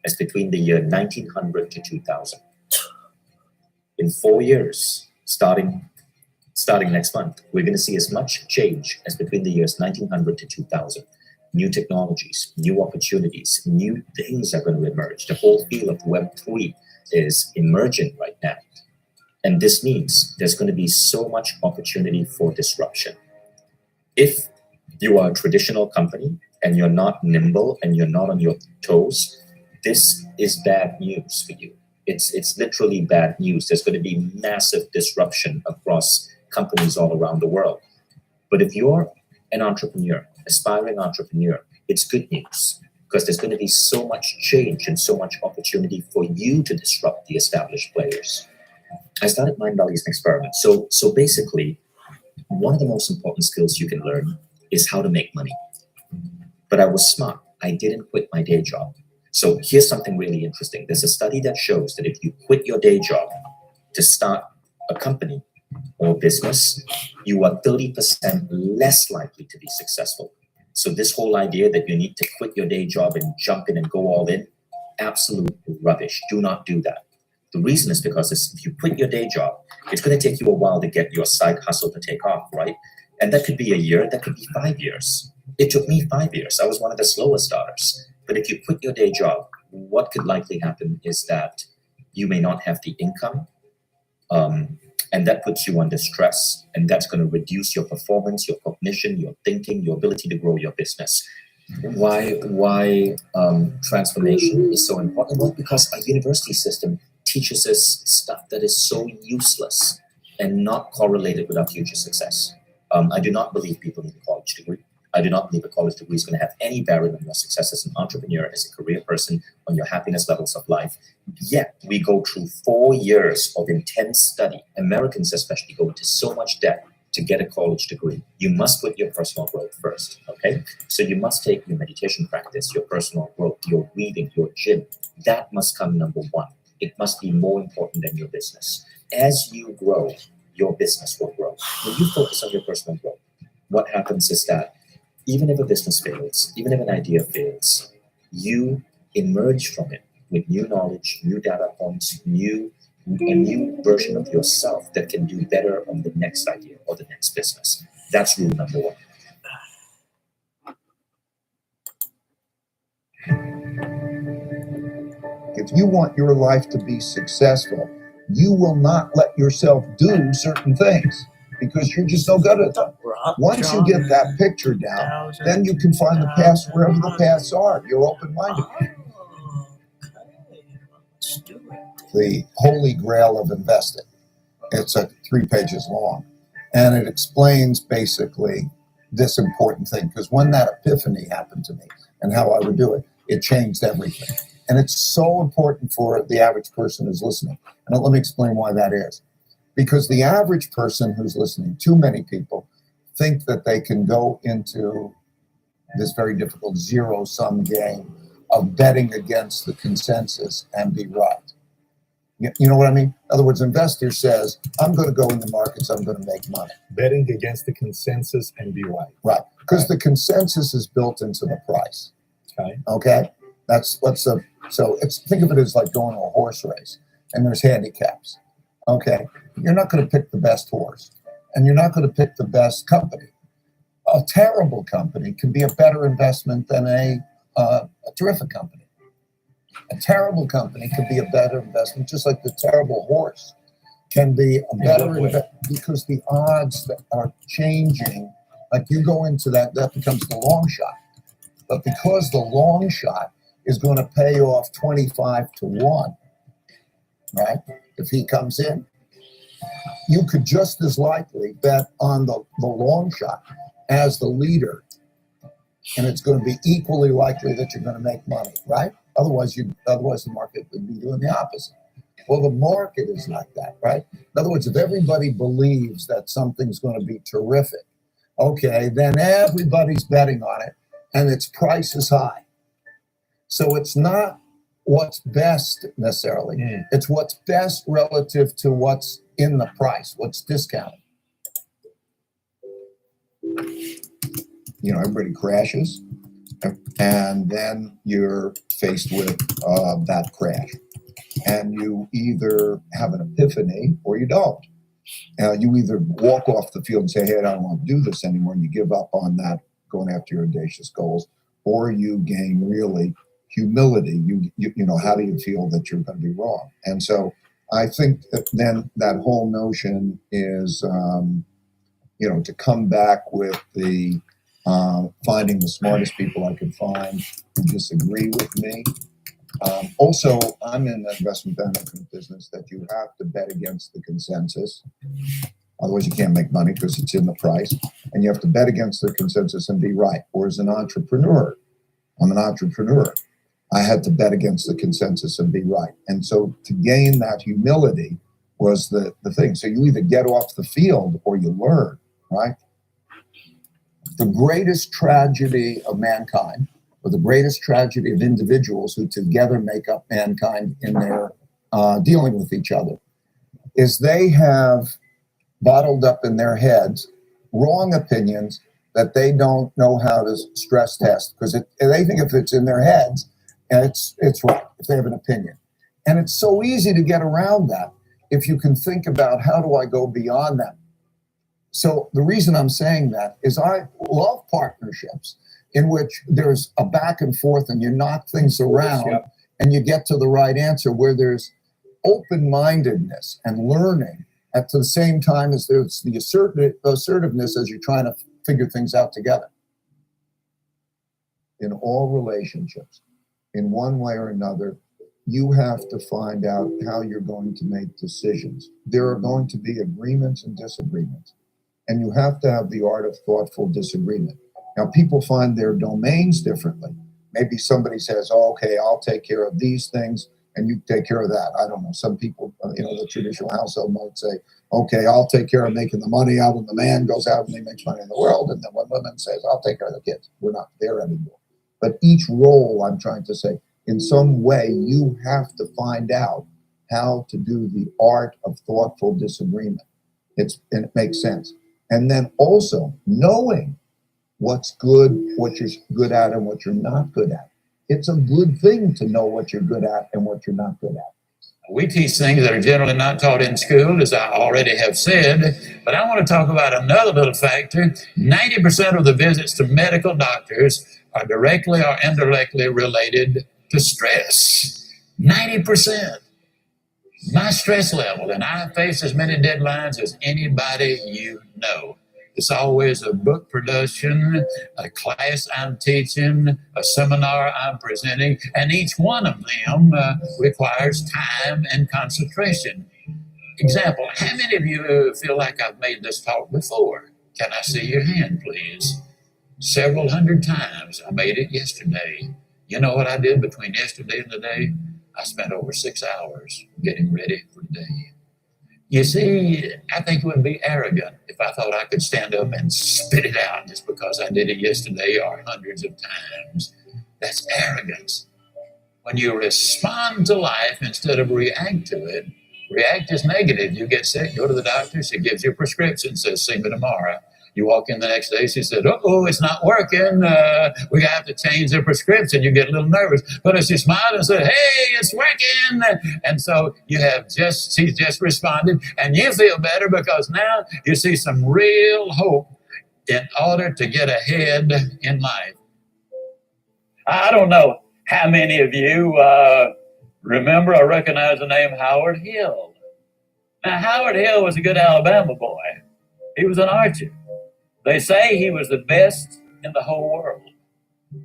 as between the year 1900 to 2000. In 4 years, starting next month, we're going to see as much change as between the years 1900 to 2000. New technologies, new opportunities, new things are going to emerge. The whole field of Web3 is emerging right now. And this means there's going to be so much opportunity for disruption. If you are a traditional company and you're not nimble and you're not on your toes, this is bad news for you. It's literally bad news. There's going to be massive disruption across companies all around the world. But if you're an entrepreneur, aspiring entrepreneur, it's good news because there's going to be so much change and so much opportunity for you to disrupt the established players. I started Mindvalley as an experiment. So basically, one of the most important skills you can learn is how to make money. But I was smart. I didn't quit my day job. So here's something really interesting. There's a study that shows that if you quit your day job to start a company or business, you are 30% less likely to be successful. So this whole idea that you need to quit your day job and jump in and go all in, absolute rubbish. Do not do that. The reason is because if you quit your day job, it's going to take you a while to get your side hustle to take off, right? And that could be a year, that could be 5 years. It took me 5 years. I was one of the slowest starters. But if you quit your day job, what could likely happen is that you may not have the income, and that puts you under stress, and that's going to reduce your performance, your cognition, your thinking, your ability to grow your business. Why transformation is so important? Well, because our university system teaches us stuff that is so useless and not correlated with our future success. I do not believe people need a college degree. I do not believe a college degree is going to have any bearing on your success as an entrepreneur, as a career person, on your happiness levels of life. Yet we go through 4 years of intense study. Americans especially go into so much debt to get a college degree. You must put your personal growth first, okay? So you must take your meditation practice, your personal growth, your reading, your gym. That must come number one. It must be more important than your business. As you grow, your business will grow. When you focus on your personal growth, what happens is that even if a business fails, even if an idea fails, you emerge from it with new knowledge, new data points, a new version of yourself that can do better on the next idea or the next business. That's rule number one. If you want your life to be successful, you will not let yourself do certain things because you're just so good at them. Once you get that picture down, then you can find the paths wherever the paths are. You're open-minded. The Holy Grail of investing. It's 3 pages long, and it explains basically this important thing, because when that epiphany happened to me and how I would do it, it changed everything. And it's so important for the average person who's listening. And let me explain why that is. Because the average person who's listening, too many people, think that they can go into this very difficult zero-sum game of betting against the consensus and be right. You know what I mean? In other words, an investor says, I'm going to go in the markets, I'm going to make money. Betting against the consensus and be right. Right. Because the consensus is built into the price. Okay? That's what's the... So think of it as like going to a horse race, and there's handicaps. Okay? You're not going to pick the best horse, and you're not going to pick the best company. A terrible company can be a better investment than a terrific company. A terrible company can be a better investment, just like the terrible horse can be a better investment, because the odds that are changing, like you go into that becomes the long shot. But because the long shot is going to pay off 25 to 1, right? If he comes in, you could just as likely bet on the long shot as the leader, and it's going to be equally likely that you're going to make money, right? Otherwise the market would be doing the opposite. Well, the market is like that, right? In other words, if everybody believes that something's going to be terrific, okay, then everybody's betting on it, and its price is high. So it's not what's best necessarily. It's what's best relative to what's in the price, what's discounted. You know, everybody crashes, and then you're faced with that crash. And you either have an epiphany or you don't. You either walk off the field and say, hey, I don't want to do this anymore, and you give up on that, going after your audacious goals, or you gain really humility. You know, how do you feel that you're going to be wrong? And so I think then that whole notion is, you know, to come back with the finding the smartest people I could find who disagree with me. Also, I'm in the investment management business that you have to bet against the consensus. Otherwise, you can't make money because it's in the price. And you have to bet against the consensus and be right. Or as an entrepreneur, I'm an entrepreneur. I had to bet against the consensus and be right. And so to gain that humility was the thing. So you either get off the field or you learn, right? The greatest tragedy of mankind, or the greatest tragedy of individuals who together make up mankind in their dealing with each other, is they have bottled up in their heads wrong opinions that they don't know how to stress test, because they think if it's in their heads, it's right, if they have an opinion. And it's so easy to get around that if you can think about, how do I go beyond that? So the reason I'm saying that is I love partnerships in which there's a back and forth and you knock things around, yep, and you get to the right answer, where there's open-mindedness and learning at the same time as there's the assertiveness as you're trying to figure things out together. In all relationships, in one way or another, you have to find out how you're going to make decisions. There are going to be agreements and disagreements, and you have to have the art of thoughtful disagreement. Now, people find their domains differently. Maybe somebody says, oh, okay, I'll take care of these things and you take care of that. I don't know. Some people, you know, the traditional household might say, okay, I'll take care of making the money out, and the man goes out and he makes money in the world. And then one woman says, I'll take care of the kids. We're not there anymore. But each role, I'm trying to say, in some way, you have to find out how to do the art of thoughtful disagreement. And it makes sense. And then also knowing what's good, what you're good at, and what you're not good at. It's a good thing to know what you're good at and what you're not good at. We teach things that are generally not taught in school, as I already have said, but I want to talk about another little factor. 90% of the visits to medical doctors are directly or indirectly related to stress. 90%. My stress level, and I face as many deadlines as anybody you know. It's always a book production, a class I'm teaching, a seminar I'm presenting, and each one of them requires time and concentration. Example, how many of you feel like I've made this talk before? Can I see your hand, please? Several hundred times. I made it yesterday. You know what I did between yesterday and today? I spent over 6 hours getting ready for today. You see, I think it would be arrogant if I thought I could stand up and spit it out just because I did it yesterday or hundreds of times. That's arrogance. When you respond to life instead of react to it, react is negative. You get sick, go to the doctor, she gives you a prescription, says, see me tomorrow. You walk in the next day, she said, uh-oh, it's not working. We have to change the prescription. You get a little nervous. But as she smiled and said, hey, it's working. And so she's just responded, and you feel better because now you see some real hope in order to get ahead in life. I don't know how many of you remember or recognize the name Howard Hill. Now, Howard Hill was a good Alabama boy. He was an archer. They say he was the best in the whole world.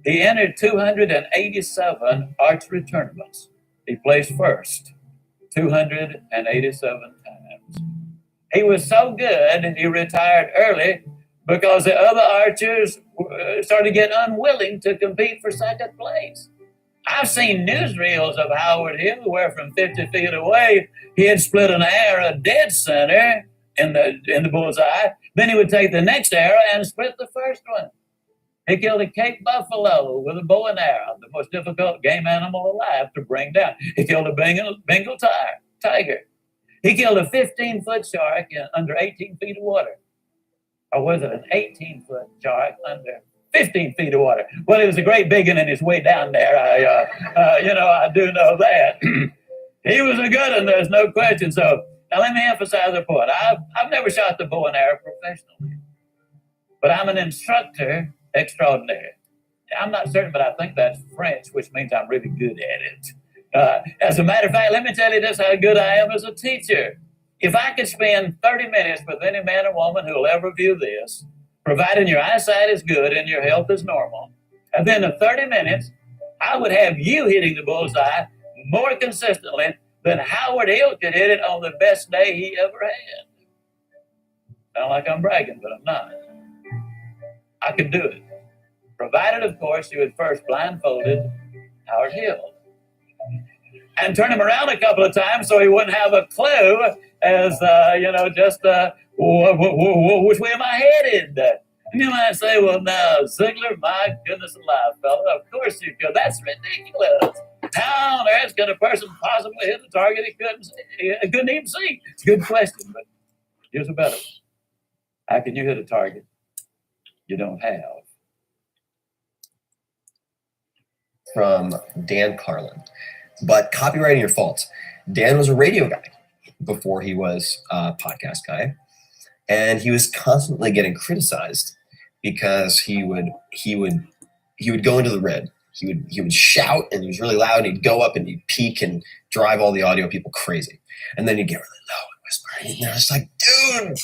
He entered 287 archery tournaments. He placed first 287 times. He was so good, he retired early because the other archers started getting unwilling to compete for second place. I've seen newsreels of Howard Hill where from 50 feet away, he had split an arrow dead center in the bullseye. Then he would take the next arrow and split the first one. He killed a Cape buffalo with a bow and arrow, the most difficult game animal alive to bring down. He killed a Bengal tiger. He killed a 15-foot shark in under 18 feet of water. Or was it an 18-foot shark under 15 feet of water. Well, he was a great big one in his way down there. I do know that. He was a good one, there's no question. So now let me emphasize a point. I've never shot the bow and arrow professionally, but I'm an instructor extraordinaire. I'm not certain, but I think that's French, which means I'm really good at it. As a matter of fact, let me tell you just how good I am as a teacher. If I could spend 30 minutes with any man or woman who will ever view this, providing your eyesight is good and your health is normal, and then in 30 minutes, I would have you hitting the bullseye more consistently than Howard Hill could hit it on the best day he ever had. Sound like I'm bragging, but I'm not. I could do it. Provided, of course, you had first blindfolded Howard Hill and turn him around a couple of times so he wouldn't have a clue as, which way am I headed? And you might say, well, now, Ziegler, my goodness alive, fella, of course you could. That's ridiculous. How on earth can a person possibly hit a target he couldn't even see? It's a good question, but here's a better one. How can you hit a target you don't have? From Dan Carlin. But copywriting your faults. Dan was a radio guy before he was a podcast guy, and he was constantly getting criticized because he would go into the red. He would shout, and he was really loud, and he'd go up and he'd peak and drive all the audio people crazy. And then he'd get really low and whispering, and they're just like, dude,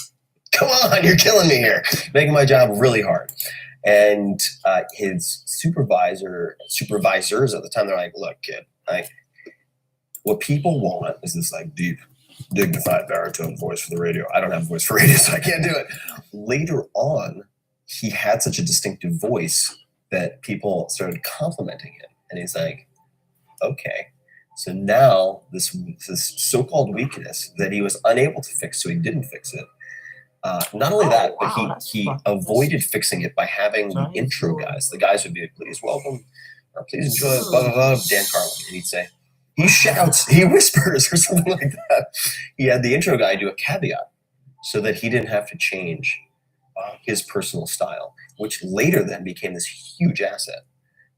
come on, you're killing me here, making my job really hard. And his supervisors at the time, they're like, look, kid, what people want is this like deep, dignified baritone voice for the radio. I don't have a voice for radio, so I can't do it. Later on, he had such a distinctive voice that people started complimenting him. And he's like, okay. So now this so-called weakness that he was unable to fix, so he didn't fix it. Not only that, but he avoided fixing it by having the intro guys. The guys would be like, please welcome, or please enjoy, blah, blah, blah, Dan Carlin. And he'd say, he shouts, he whispers, or something like that. He had the intro guy do a caveat so that he didn't have to change his personal style, which later then became this huge asset.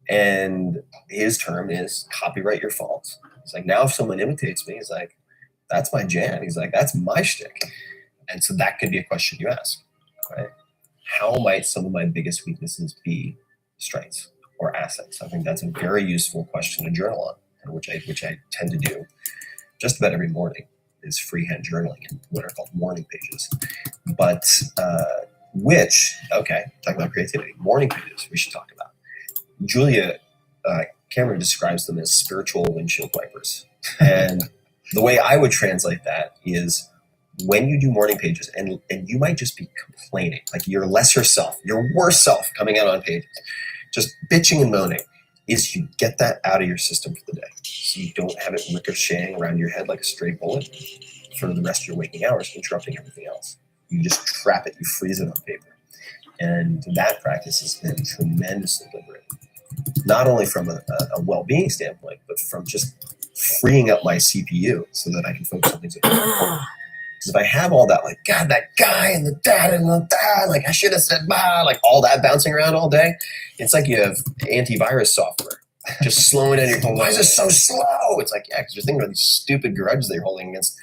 And his term is copyright your faults. He's like, now if someone imitates me, he's like, that's my jam. He's like, that's my shtick. And so that could be a question you ask, right? How might some of my biggest weaknesses be strengths or assets? I think that's a very useful question to journal on, and which I tend to do just about every morning, is freehand journaling in what are called morning pages. But talking about creativity, morning pages we should talk about. Julia Cameron describes them as spiritual windshield wipers. And the way I would translate that is, when you do morning pages, and you might just be complaining, like your lesser self, your worst self coming out on pages, just bitching and moaning, is you get that out of your system for the day. So you don't have it ricocheting around your head like a stray bullet for the rest of your waking hours, interrupting everything else. You just trap it, you freeze it on paper. And that practice has been tremendously liberating, not only from a well-being standpoint, but from just freeing up my CPU so that I can focus on things that are important. Because if I have all that, like, God, that guy and the dad and the dad, like, I should have said, bah, like all that bouncing around all day, it's like you have antivirus software just slowing down your phone. Why is it so slow? It's like, yeah, because you're thinking about these stupid grudges that you're holding against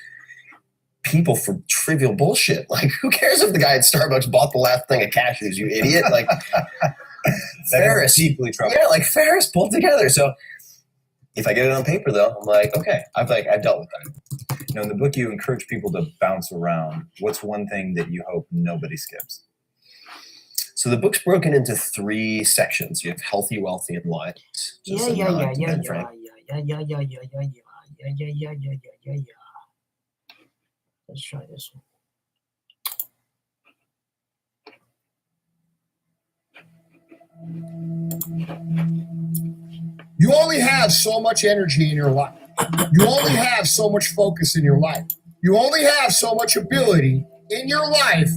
people for trivial bullshit. Like, who cares if the guy at Starbucks bought the last thing of cashews, you idiot? Like, Ferris. Deeply troubled. Yeah, like Ferris pulled together. So if I get it on paper, though, I'm like, okay, I've dealt with that. You know, in the book, you encourage people to bounce around. What's one thing that you hope nobody skips? So the book's broken into 3 sections. You have healthy, wealthy, and light. Yeah. Let's try this one. You only have so much energy in your life. You only have so much focus in your life. You only have so much ability in your life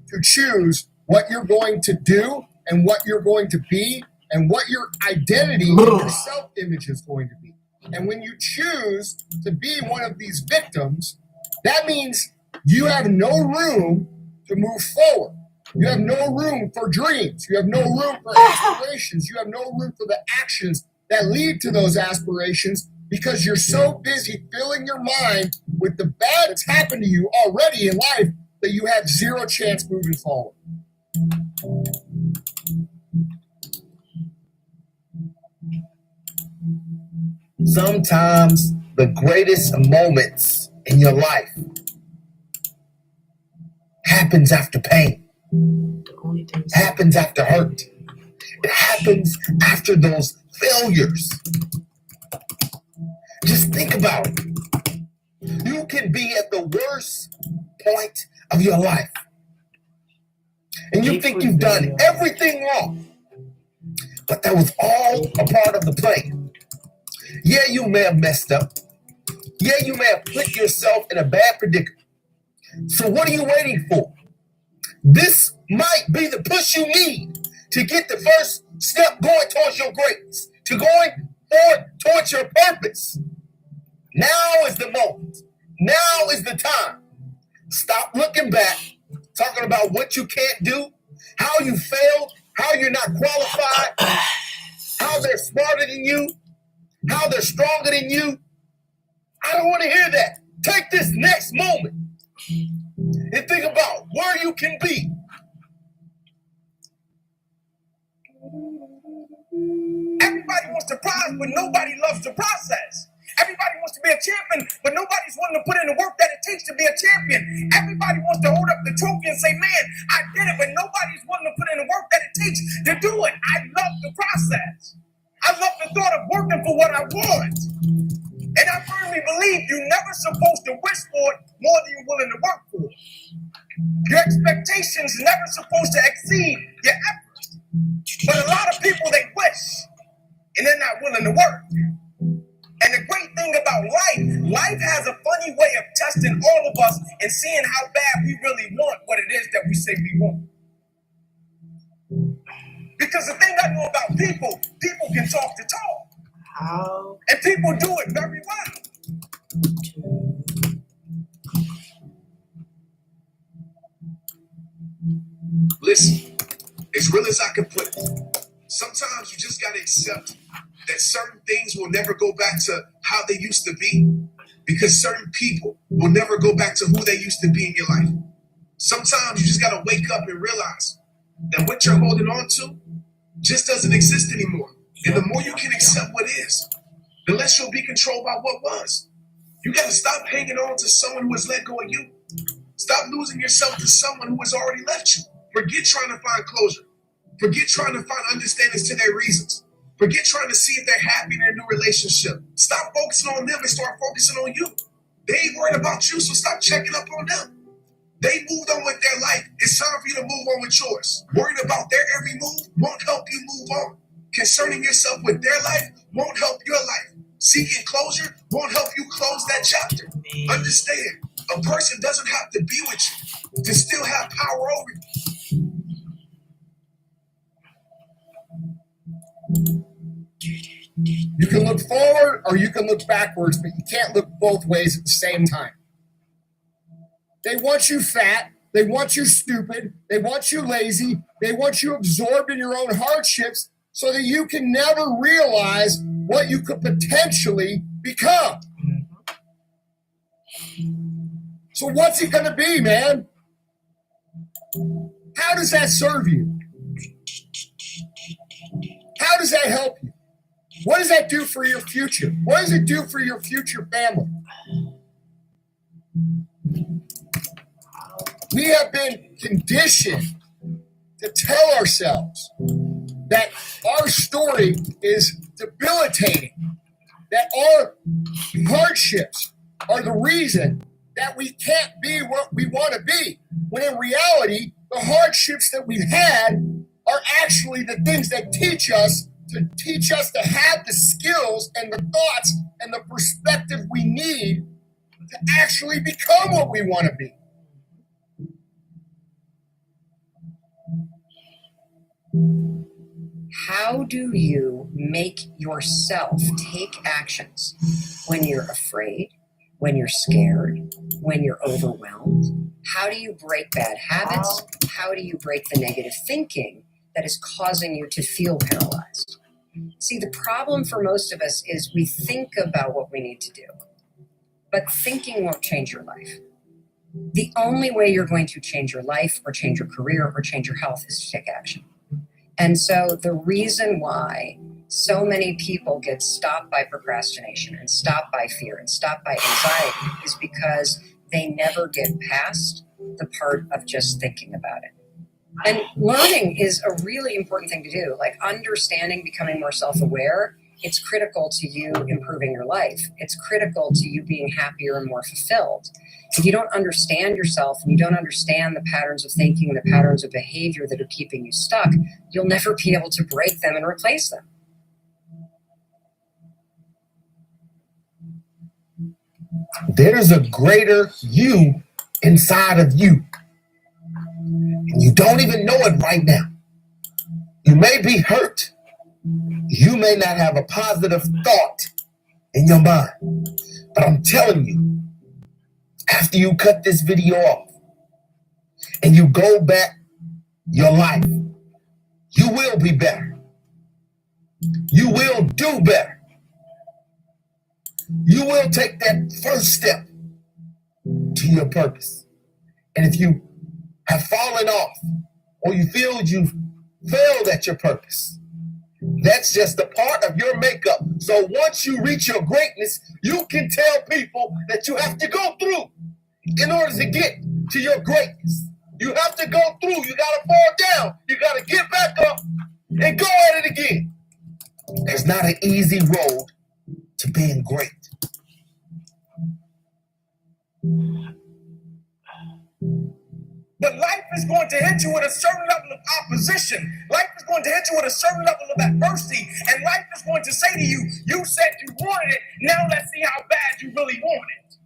to choose what you're going to do and what you're going to be and what your identity and your self-image is going to be. And when you choose to be one of these victims, that means you have no room to move forward. You have no room for dreams. You have no room for aspirations. You have no room for the actions that lead to those aspirations because you're so busy filling your mind with the bad that's happened to you already in life that you have zero chance moving forward. Sometimes the greatest moments in your life happens after pain. Happens after hurt. It happens after those failures. Just think about it. You can be at the worst point of your life. And you think you've done everything wrong. But that was all a part of the plan. Yeah, you may have messed up. Yeah, you may have put yourself in a bad predicament. So what are you waiting for? This might be the push you need to get the first step going towards your greatness, to going forward towards your purpose. Now is the moment. Now is the time. Stop looking back, talking about what you can't do, how you failed, how you're not qualified, how they're smarter than you, how they're stronger than you. I don't want to hear that. Take this next moment and think about where you can be. Everybody wants to prize, but nobody loves the process. Everybody wants to be a champion, but nobody's willing to put in the work that it takes to be a champion. Everybody wants to hold up the trophy and say, man, I did it, but nobody's willing to put in the work that it takes to do it. I love the process. I love the thought of working for what I want. And I firmly believe you're never supposed to wish for it more than you're willing to work for it. Your expectations never supposed to exceed your efforts. But a lot of people, they wish, and they're not willing to work. And the great thing about life has a funny way of testing all of us and seeing how bad we really want what it is that we say we want. Because the thing I know about people can talk the talk. How? And people do it very well. Listen, as real as I can put it, sometimes you just gotta accept that certain things will never go back to how they used to be because certain people will never go back to who they used to be in your life. Sometimes you just gotta wake up and realize that what you're holding on to just doesn't exist anymore. And the more you can accept what is, the less you'll be controlled by what was. You gotta stop hanging on to someone who has let go of you. Stop losing yourself to someone who has already left you. Forget trying to find closure. Forget trying to find understandings to their reasons. Forget trying to see if they're happy in their new relationship. Stop focusing on them and start focusing on you. They ain't worried about you, so stop checking up on them. They moved on with their life. It's time for you to move on with yours. Worried about their every move won't help you move on. Concerning yourself with their life won't help your life. Seeking closure won't help you close that chapter. Understand, a person doesn't have to be with you to still have power over you. You can look forward or you can look backwards, but you can't look both ways at the same time. They want you fat. They want you stupid. They want you lazy. They want you absorbed in your own hardships so that you can never realize what you could potentially become. So what's it going to be, man? How does that serve you? How does that help you? What does that do for your future? What does it do for your future family? We have been conditioned to tell ourselves that our story is debilitating, that our hardships are the reason that we can't be what we want to be, when in reality, the hardships that we've had are actually the things that teach us to have the skills and the thoughts and the perspective we need to actually become what we want to be. How do you make yourself take actions when you're afraid, when you're scared, when you're overwhelmed? How do you break bad habits? How do you break the negative thinking that is causing you to feel paralyzed? See, the problem for most of us is we think about what we need to do, but thinking won't change your life. The only way you're going to change your life or change your career or change your health is to take action. And so the reason why so many people get stopped by procrastination and stopped by fear and stopped by anxiety is because they never get past the part of just thinking about it. And learning is a really important thing to do, like understanding, becoming more self-aware. It's critical to you improving your life. It's critical to you being happier and more fulfilled. If you don't understand yourself and you don't understand the patterns of thinking, the patterns of behavior that are keeping you stuck, you'll never be able to break them and replace them. There's a greater you inside of you. And you don't even know it right now. You may be hurt. You may not have a positive thought in your mind. But I'm telling you, after you cut this video off and you go back your life, you will be better. You will do better. You will take that first step to your purpose. And if you have fallen off or you feel you've failed at your purpose, that's just a part of your makeup. So once you reach your greatness, you can tell people that you have to go through in order to get to your greatness. You have to go through. You got to fall down. You got to get back up and go at it again. There's not an easy road to being great. But life is going to hit you with a certain level of opposition. Life is going to hit you with a certain level of adversity. And life is going to say to you, you said you wanted it, now let's see how bad you really want it.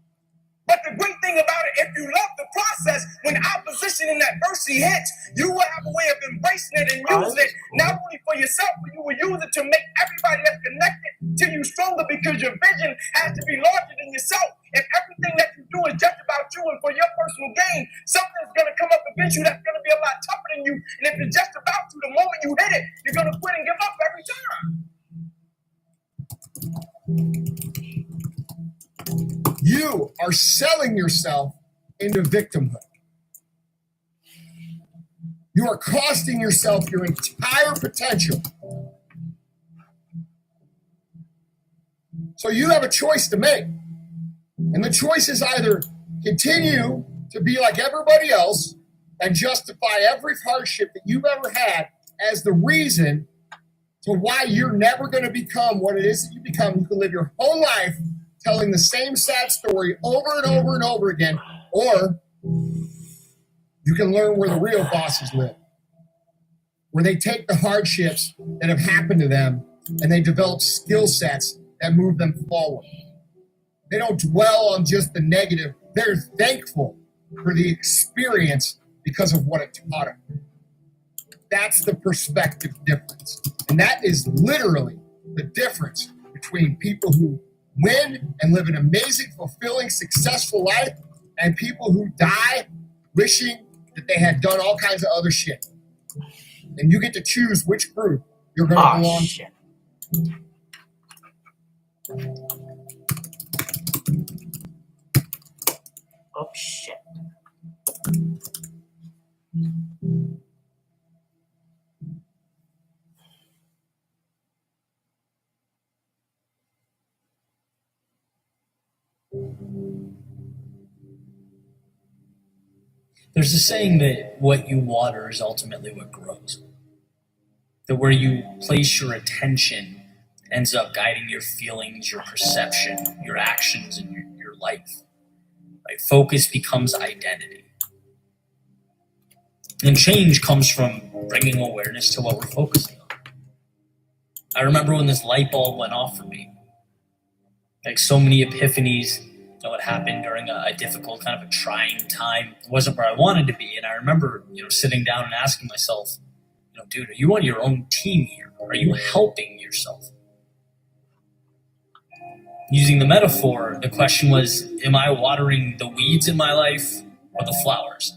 But the great thing about it, if you love the process, when opposition and adversity hits, you will have a way of embracing it and using it, not only for yourself, but you will use it to make everybody that's connected to you stronger, because your vision has to be larger than yourself. If everything that you do is just about you and for your personal gain, something's going to come up against you that's going to be a lot tougher than you. And if it's just about you, the moment you hit it, you're going to quit and give up every time. You are selling yourself into victimhood. You are costing yourself your entire potential. So you have a choice to make. And the choice is either continue to be like everybody else and justify every hardship that you've ever had as the reason to why you're never going to become what it is that you become. You can live your whole life telling the same sad story over and over and over again, or you can learn where the real bosses live, where they take the hardships that have happened to them and they develop skill sets that move them forward. They don't dwell on just the negative. They're thankful for the experience because of what it taught them. That's the perspective difference. And that is literally the difference between people who win and live an amazing, fulfilling, successful life and people who die wishing that they had done all kinds of other shit. And you get to choose which group you're going to belong to. Oh, shit. There's a saying that what you water is ultimately what grows. That where you place your attention ends up guiding your feelings, your perception, your actions, and your life. Right? Focus becomes identity. And change comes from bringing awareness to what we're focusing on. I remember when this light bulb went off for me. Like so many epiphanies that would happen during a difficult, kind of a trying time. It wasn't where I wanted to be. And I remember, sitting down and asking myself, dude, are you on your own team here? Are you helping yourself? Using the metaphor, the question was, am I watering the weeds in my life or the flowers?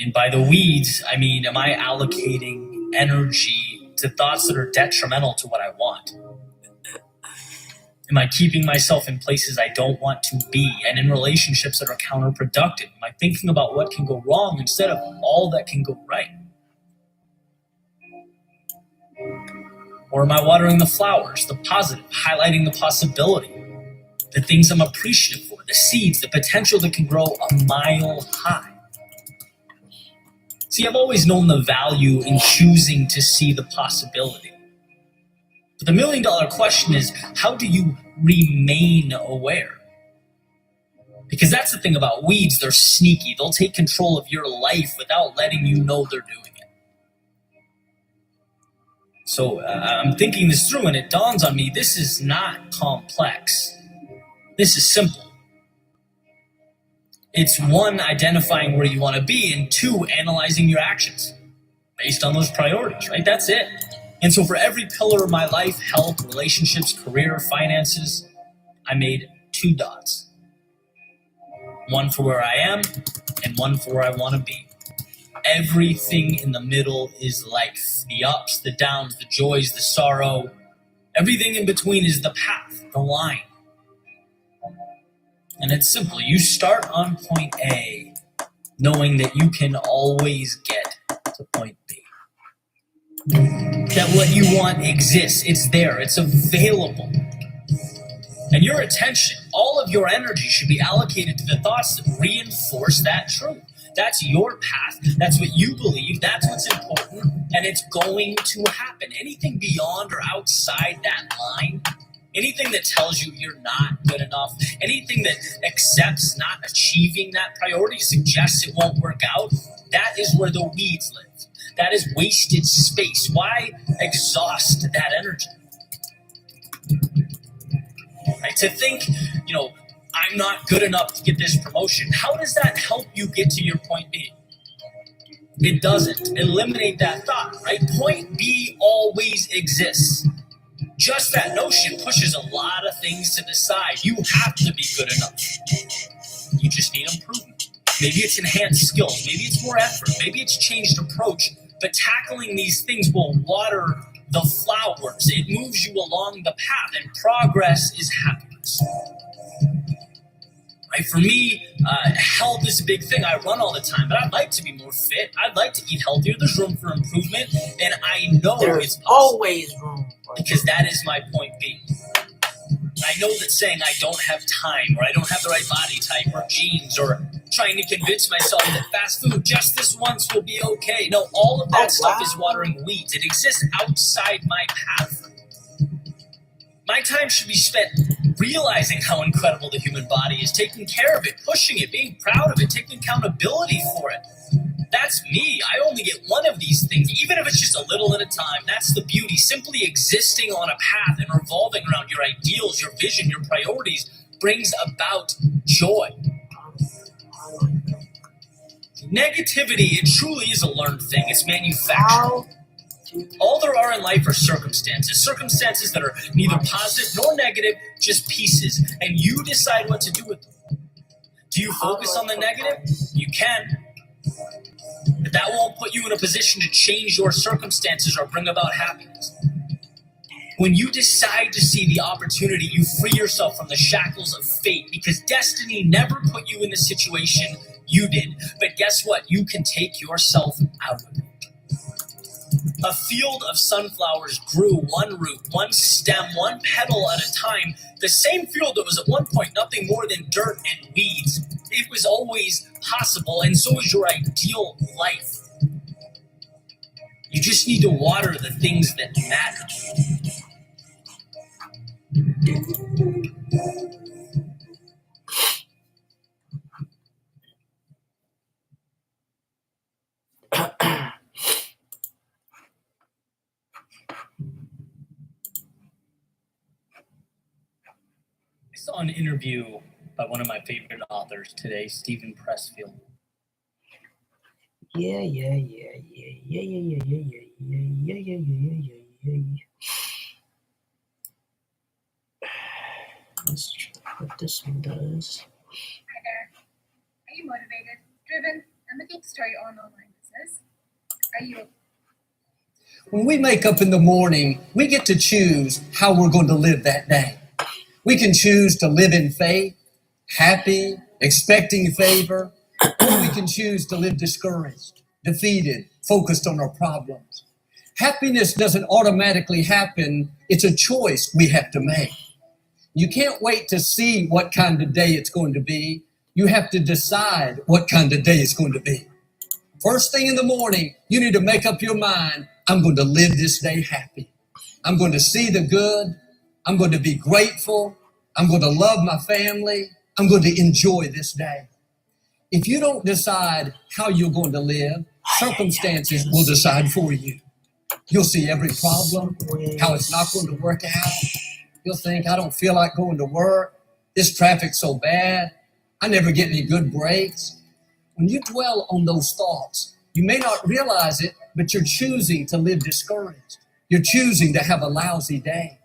And by the weeds, I mean, am I allocating energy to thoughts that are detrimental to what I want? Am I keeping myself in places I don't want to be and in relationships that are counterproductive? Am I thinking about what can go wrong instead of all that can go right? Or am I watering the flowers, the positive, highlighting the possibility, the things I'm appreciative for, the seeds, the potential that can grow a mile high? See, I've always known the value in choosing to see the possibility. But the $1 million question is, how do you remain aware? Because that's the thing about weeds, they're sneaky. They'll take control of your life without letting you know they're doing it. So I'm thinking this through, and it dawns on me, this is not complex. This is simple. It's one, identifying where you want to be, and two, analyzing your actions based on those priorities, right? That's it. And so for every pillar of my life, health, relationships, career, finances, I made 2 dots. One for where I am and one for where I want to be. Everything in the middle is life. The ups, the downs, the joys, the sorrow. Everything in between is the path, the line. And it's simple. You start on point A, knowing that you can always get to point B. That what you want exists. It's there. It's available. And your attention, all of your energy should be allocated to the thoughts that reinforce that truth. That's your path. That's what you believe. That's what's important. And it's going to happen. Anything beyond or outside that line, anything that tells you you're not good enough, anything that accepts not achieving that priority, suggests it won't work out, that is where the weeds live. That is wasted space. Why exhaust that energy? Right? To think, I'm not good enough to get this promotion. How does that help you get to your point B? It doesn't. Eliminate that thought, right? Point B always exists. Just that notion pushes a lot of things to the side. You have to be good enough. You just need improvement. Maybe it's enhanced skills. Maybe it's more effort. Maybe it's changed approach. But tackling these things will water the flowers. It moves you along the path, and progress is happiness. Right? For me, health is a big thing. I run all the time, but I'd like to be more fit. I'd like to eat healthier. There's room for improvement, and I know it's possible. Always room. Because that is my point B. I know that saying I don't have time, or I don't have the right body type, or genes, or trying to convince myself that fast food just this once will be okay. No, all of that stuff is watering weeds. It exists outside my path. My time should be spent realizing how incredible the human body is, taking care of it, pushing it, being proud of it, taking accountability for it. That's me. I only get one of these things, even if it's just a little at a time. That's the beauty. Simply existing on a path and revolving around your ideals, your vision, your priorities brings about joy. Negativity, it truly is a learned thing. It's manufactured. All there are in life are circumstances that are neither positive nor negative, just pieces. And you decide what to do with them. Do you focus on the negative? You can. But that won't put you in a position to change your circumstances or bring about happiness. When you decide to see the opportunity, you free yourself from the shackles of fate, because destiny never put you in the situation you did. But guess what? You can take yourself out of it. A field of sunflowers grew one root, one stem, one petal at a time. The same field that was at one point nothing more than dirt and weeds. It was always possible, and so is your ideal life. You just need to water the things that matter. I saw an interview by one of my favorite authors today, Stephen Pressfield. Yeah. Let's check what this one does. Hi there. Are you motivated, driven, and looking to start your own online business? Are you? When we wake up in the morning, we get to choose how we're going to live that day. We can choose to live in faith, happy, expecting favor, or we can choose to live discouraged, defeated, focused on our problems. Happiness doesn't automatically happen. It's a choice we have to make. You can't wait to see what kind of day it's going to be. You have to decide what kind of day it's going to be. First thing in the morning, you need to make up your mind, I'm going to live this day happy. I'm going to see the good. I'm going to be grateful. I'm going to love my family. I'm going to enjoy this day. If you don't decide how you're going to live, circumstances will decide for you. You'll see every problem, how it's not going to work out. You'll think, I don't feel like going to work. This traffic's so bad. I never get any good breaks. When you dwell on those thoughts, you may not realize it, but you're choosing to live discouraged. You're choosing to have a lousy day.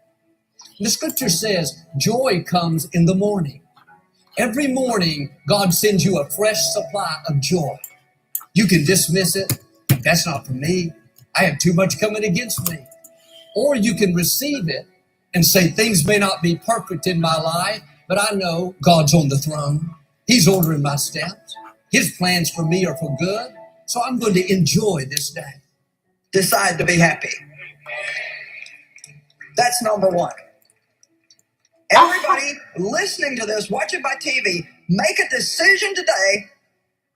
The scripture says joy comes in the morning. Every morning, God sends you a fresh supply of joy. You can dismiss it. That's not for me. I have too much coming against me. Or you can receive it and say things may not be perfect in my life, but I know God's on the throne. He's ordering my steps. His plans for me are for good. So I'm going to enjoy this day. Decide to be happy. That's number one. Everybody listening to this, watching by TV, make a decision today.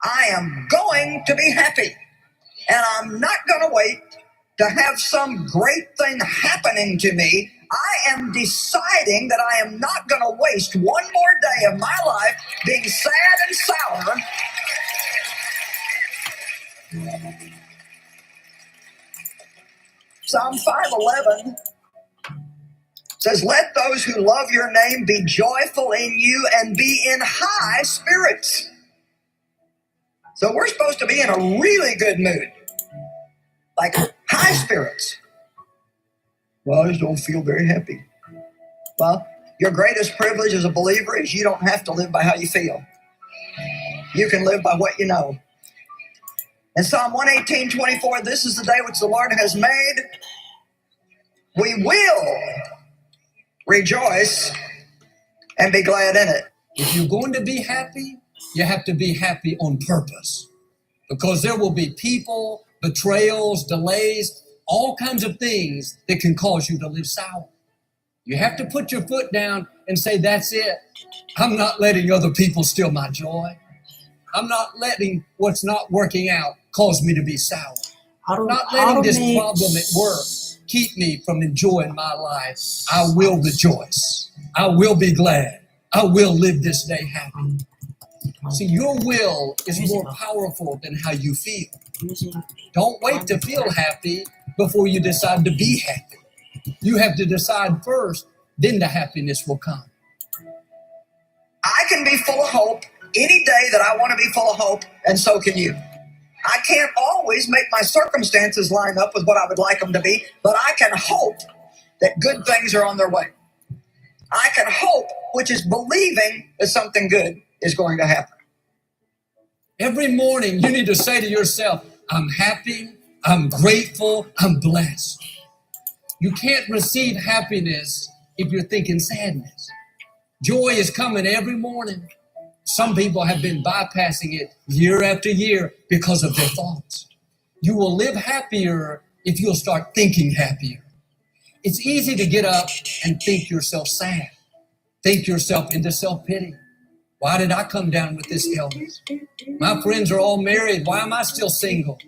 I am going to be happy. And I'm not going to wait to have some great thing happening to me. I am deciding that I am not going to waste one more day of my life being sad and sour. Psalm 5:11 says, let those who love your name be joyful in you and be in high spirits. So we're supposed to be in a really good mood, like high spirits. Well, I just don't feel very happy. Well, your greatest privilege as a believer is you don't have to live by how you feel. You can live by what you know. In Psalm 118:24, this is the day which the Lord has made. We will rejoice and be glad in it. If you're going to be happy, you have to be happy on purpose. Because there will be people, betrayals, delays, all kinds of things that can cause you to live sour. You have to put your foot down and say, that's it. I'm not letting other people steal my joy. I'm not letting what's not working out cause me to be sour. I'm not letting this problem at work keep me from enjoying my life. I will rejoice. I will be glad. I will live this day happy. See, your will is more powerful than how you feel. Don't wait to feel happy before you decide to be happy. You have to decide first, then the happiness will come. I can be full of hope any day that I want to be full of hope, and so can you. I can't always make my circumstances line up with what I would like them to be, but I can hope that good things are on their way. I can hope, which is believing that something good is going to happen. Every morning, you need to say to yourself, I'm happy, I'm grateful, I'm blessed. You can't receive happiness if you're thinking sadness. Joy is coming every morning. Some people have been bypassing it year after year because of their thoughts. You will live happier if you'll start thinking happier. It's easy to get up and think yourself sad. Think yourself into self-pity. Why did I come down with this illness? My friends are all married. Why am I still single?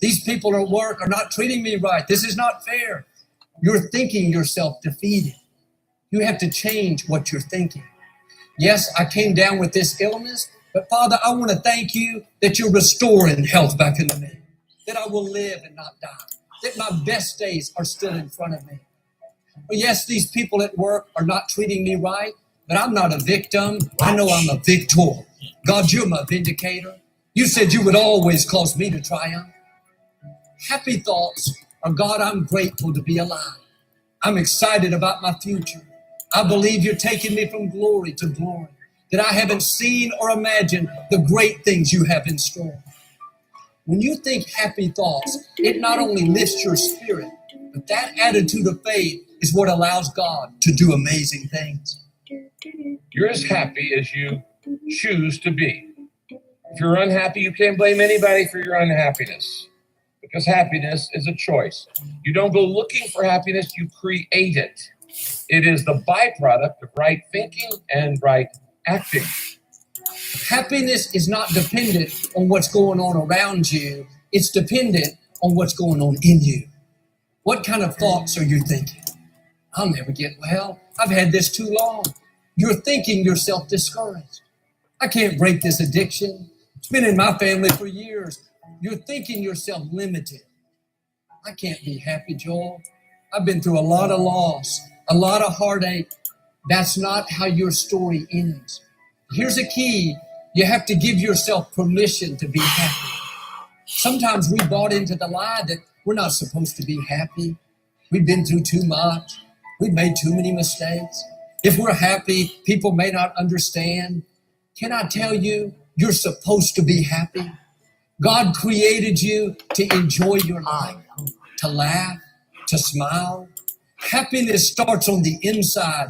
These people at work are not treating me right. This is not fair. You're thinking yourself defeated. You have to change what you're thinking. Yes, I came down with this illness, but Father, I want to thank you that you're restoring health back into me, that I will live and not die, that my best days are still in front of me. Well, yes, these people at work are not treating me right, but I'm not a victim. I know I'm a victor. God, you're my vindicator. You said you would always cause me to triumph. Happy thoughts are, God, I'm grateful to be alive. I'm excited about my future. I believe you're taking me from glory to glory, that I haven't seen or imagined the great things you have in store. When you think happy thoughts, it not only lifts your spirit, but that attitude of faith is what allows God to do amazing things. You're as happy as you choose to be. If you're unhappy, you can't blame anybody for your unhappiness, because happiness is a choice. You don't go looking for happiness, you create it. It is the byproduct of right thinking and right acting. Happiness is not dependent on what's going on around you. It's dependent on what's going on in you. What kind of thoughts are you thinking? I'll never get well. I've had this too long. You're thinking yourself discouraged. I can't break this addiction. It's been in my family for years. You're thinking yourself limited. I can't be happy, Joel. I've been through a lot of loss, a lot of heartache. That's not how your story ends. Here's a key. You have to give yourself permission to be happy. Sometimes we bought into the lie that we're not supposed to be happy. We've been through too much. We've made too many mistakes. If we're happy, people may not understand. Can I tell you, you're supposed to be happy? God created you to enjoy your life, to laugh, to smile. Happiness starts on the inside.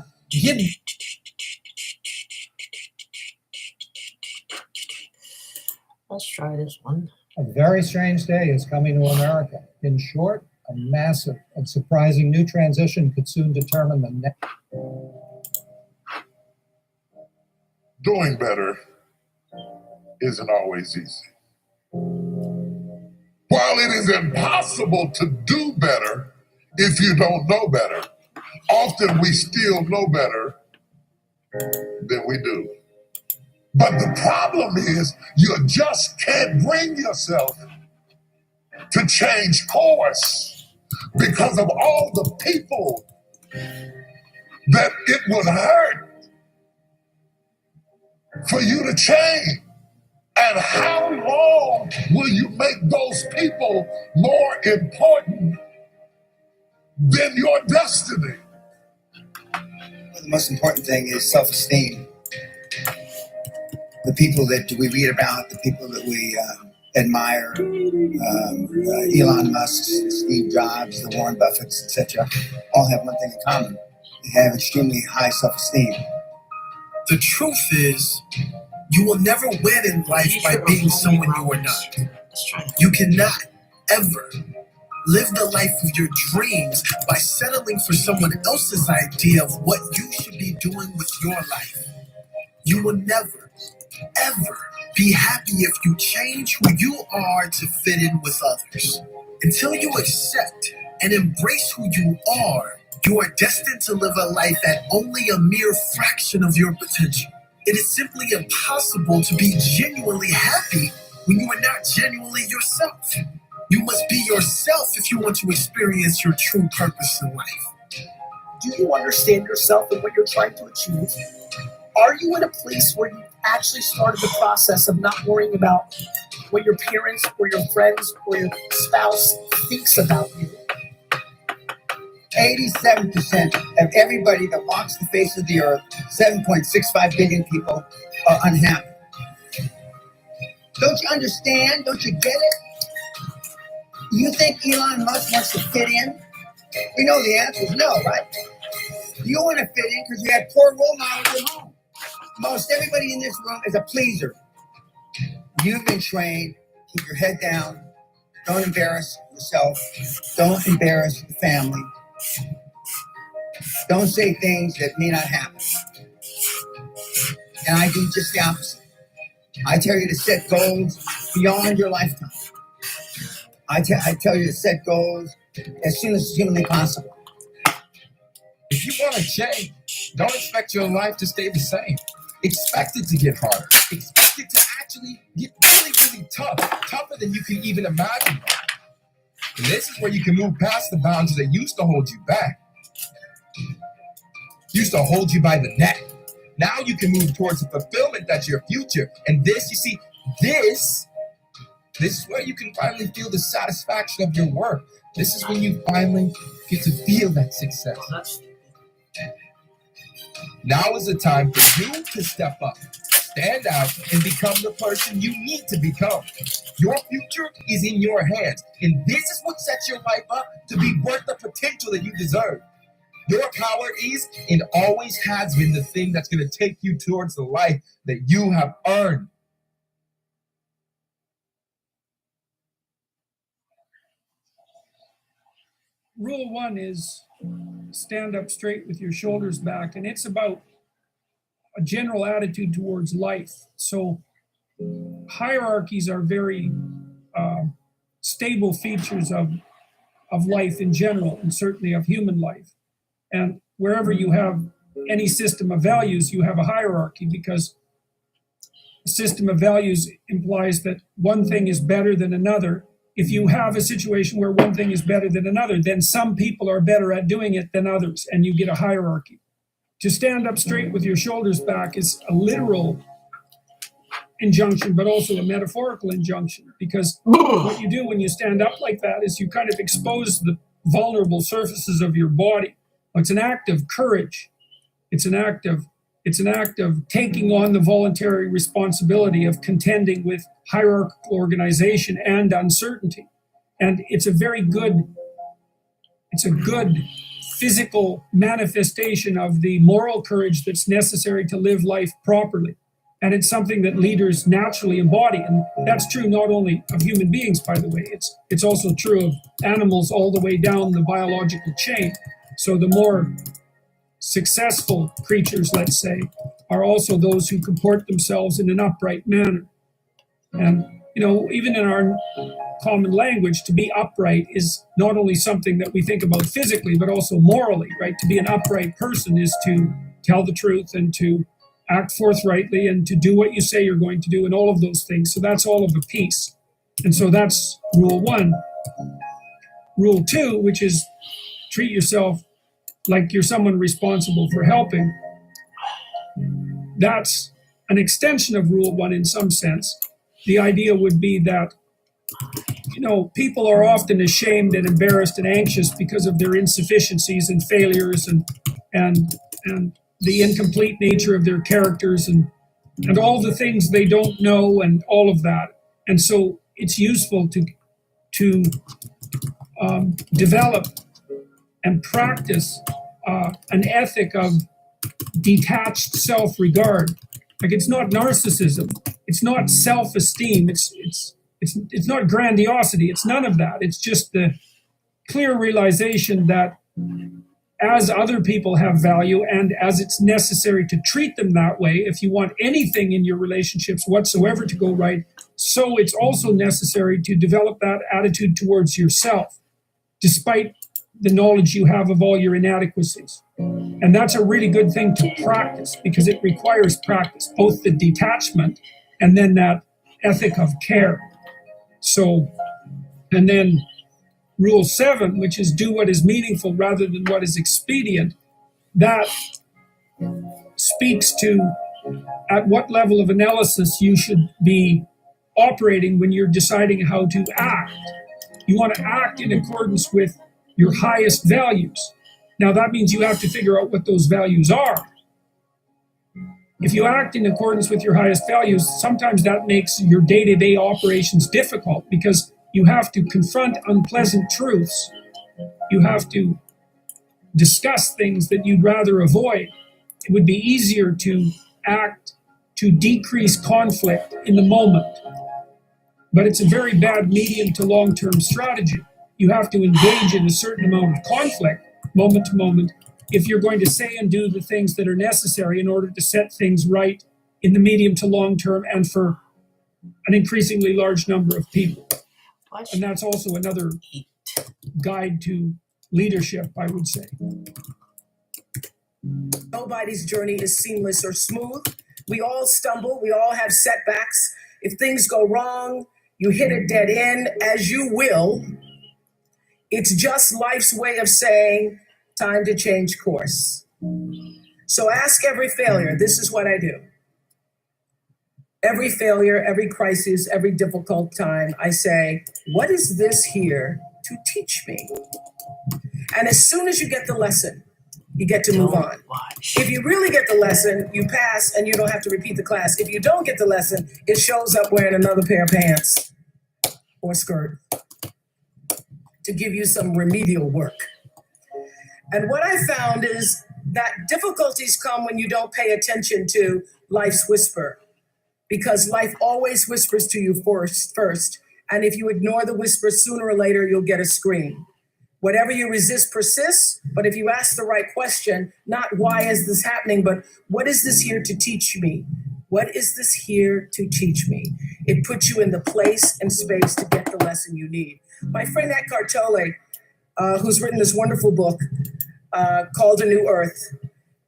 Let's try this one. A very strange day is coming to America. In short, a massive and surprising new transition could soon determine the next. Doing better isn't always easy. While it is impossible to do better if you don't know better, often we still know better than we do. But the problem is you just can't bring yourself to change course because of all the people that it would hurt for you to change. And how long will you make those people more important than your destiny? The most important thing is self-esteem. The people that we read about, the people that we admire, Elon Musk, Steve Jobs, the Warren Buffetts, etc., all have one thing in common. They have extremely high self-esteem. The truth is, you will never win in life by being someone you are not. You cannot ever live the life of your dreams by settling for someone else's idea of what you should be doing with your life. You will never, ever be happy if you change who you are to fit in with others. Until you accept and embrace who you are destined to live a life at only a mere fraction of your potential. It is simply impossible to be genuinely happy when you are not genuinely yourself. You must be yourself if you want to experience your true purpose in life. Do you understand yourself and what you're trying to achieve? Are you in a place where you actually started the process of not worrying about what your parents or your friends or your spouse thinks about you? 87% of everybody that walks the face of the earth, 7.65 billion people, are unhappy. Don't you understand? Don't you get it? You think Elon Musk wants to fit in? We know the answer is no, right? You want to fit in because you had poor role models at home. Most everybody in this room is a pleaser. You've been trained, keep your head down, don't embarrass yourself, don't embarrass the family, don't say things that may not happen. And I do just the opposite. I tell you to set goals beyond your lifetime. I tell you to set goals as soon as humanly possible. If you want to change, don't expect your life to stay the same. Expect it to get harder. Expect it to actually get really, really tough. Tougher than you can even imagine. And this is where you can move past the boundaries that used to hold you back. Used to hold you by the neck. Now you can move towards the fulfillment that's your future. And this, you see, this is where you can finally feel the satisfaction of your work. This is when you finally get to feel that success. Now is the time for you to step up, stand out, and become the person you need to become. Your future is in your hands, and this is what sets your life up to be worth the potential that you deserve. Your power is and always has been the thing that's going to take you towards the life that you have earned. Rule 1 is stand up straight with your shoulders back, and it's about a general attitude towards life. So hierarchies are very stable features of life in general, and certainly of human life. And wherever you have any system of values, you have a hierarchy, because a system of values implies that one thing is better than another. If you have a situation where one thing is better than another, then some people are better at doing it than others, and you get a hierarchy. To stand up straight with your shoulders back is a literal injunction, but also a metaphorical injunction, because what you do when you stand up like that is you kind of expose the vulnerable surfaces of your body. It's an act of courage. It's an act of taking on the voluntary responsibility of contending with hierarchical organization and uncertainty. And it's a good physical manifestation of the moral courage that's necessary to live life properly. And it's something that leaders naturally embody. And that's true not only of human beings, by the way, it's also true of animals all the way down the biological chain. So the more successful creatures, let's say, are also those who comport themselves in an upright manner. And, even in our common language, to be upright is not only something that we think about physically, but also morally, right? To be an upright person is to tell the truth and to act forthrightly and to do what you say you're going to do and all of those things. So that's all of a piece. And so that's rule 1. Rule 2, which is treat yourself like you're someone responsible for helping. That's an extension of rule 1 in some sense. The idea would be that, people are often ashamed and embarrassed and anxious because of their insufficiencies and failures and the incomplete nature of their characters and all the things they don't know and all of that. And so it's useful to develop and practice an ethic of detached self-regard. Like, it's not narcissism, it's not self-esteem, it's not grandiosity, it's none of that. It's just the clear realization that as other people have value and as it's necessary to treat them that way, if you want anything in your relationships whatsoever to go right, so it's also necessary to develop that attitude towards yourself, despite the knowledge you have of all your inadequacies. And that's a really good thing to practice, because it requires practice, both the detachment and then that ethic of care. So, and then rule 7, which is do what is meaningful rather than what is expedient, that speaks to at what level of analysis you should be operating when you're deciding how to act. You want to act in accordance with your highest values. Now that means you have to figure out what those values are. If you act in accordance with your highest values, sometimes that makes your day-to-day operations difficult, because you have to confront unpleasant truths. You have to discuss things that you'd rather avoid. It would be easier to act to decrease conflict in the moment. But it's a very bad medium to long-term strategy. You have to engage in a certain amount of conflict, moment to moment, if you're going to say and do the things that are necessary in order to set things right in the medium to long term and for an increasingly large number of people. And that's also another guide to leadership, I would say. Nobody's journey is seamless or smooth. We all stumble. We all have setbacks. If things go wrong, you hit a dead end, as you will. It's just life's way of saying, time to change course. So ask every failure. This is what I do. Every failure, every crisis, every difficult time, I say, what is this here to teach me? And as soon as you get the lesson, You get to move on. If you really get the lesson, you pass and you don't have to repeat the class. If you don't get the lesson, it shows up wearing another pair of pants or skirt to give you some remedial work. And what I found is that difficulties come when you don't pay attention to life's whisper, because life always whispers to you first. And if you ignore the whisper, sooner or later, you'll get a scream. Whatever you resist persists, but if you ask the right question, not why is this happening, but what is this here to teach me? What is this here to teach me? It puts you in the place and space to get the lesson you need. My friend Eckhart Tolle, who's written this wonderful book called A New Earth,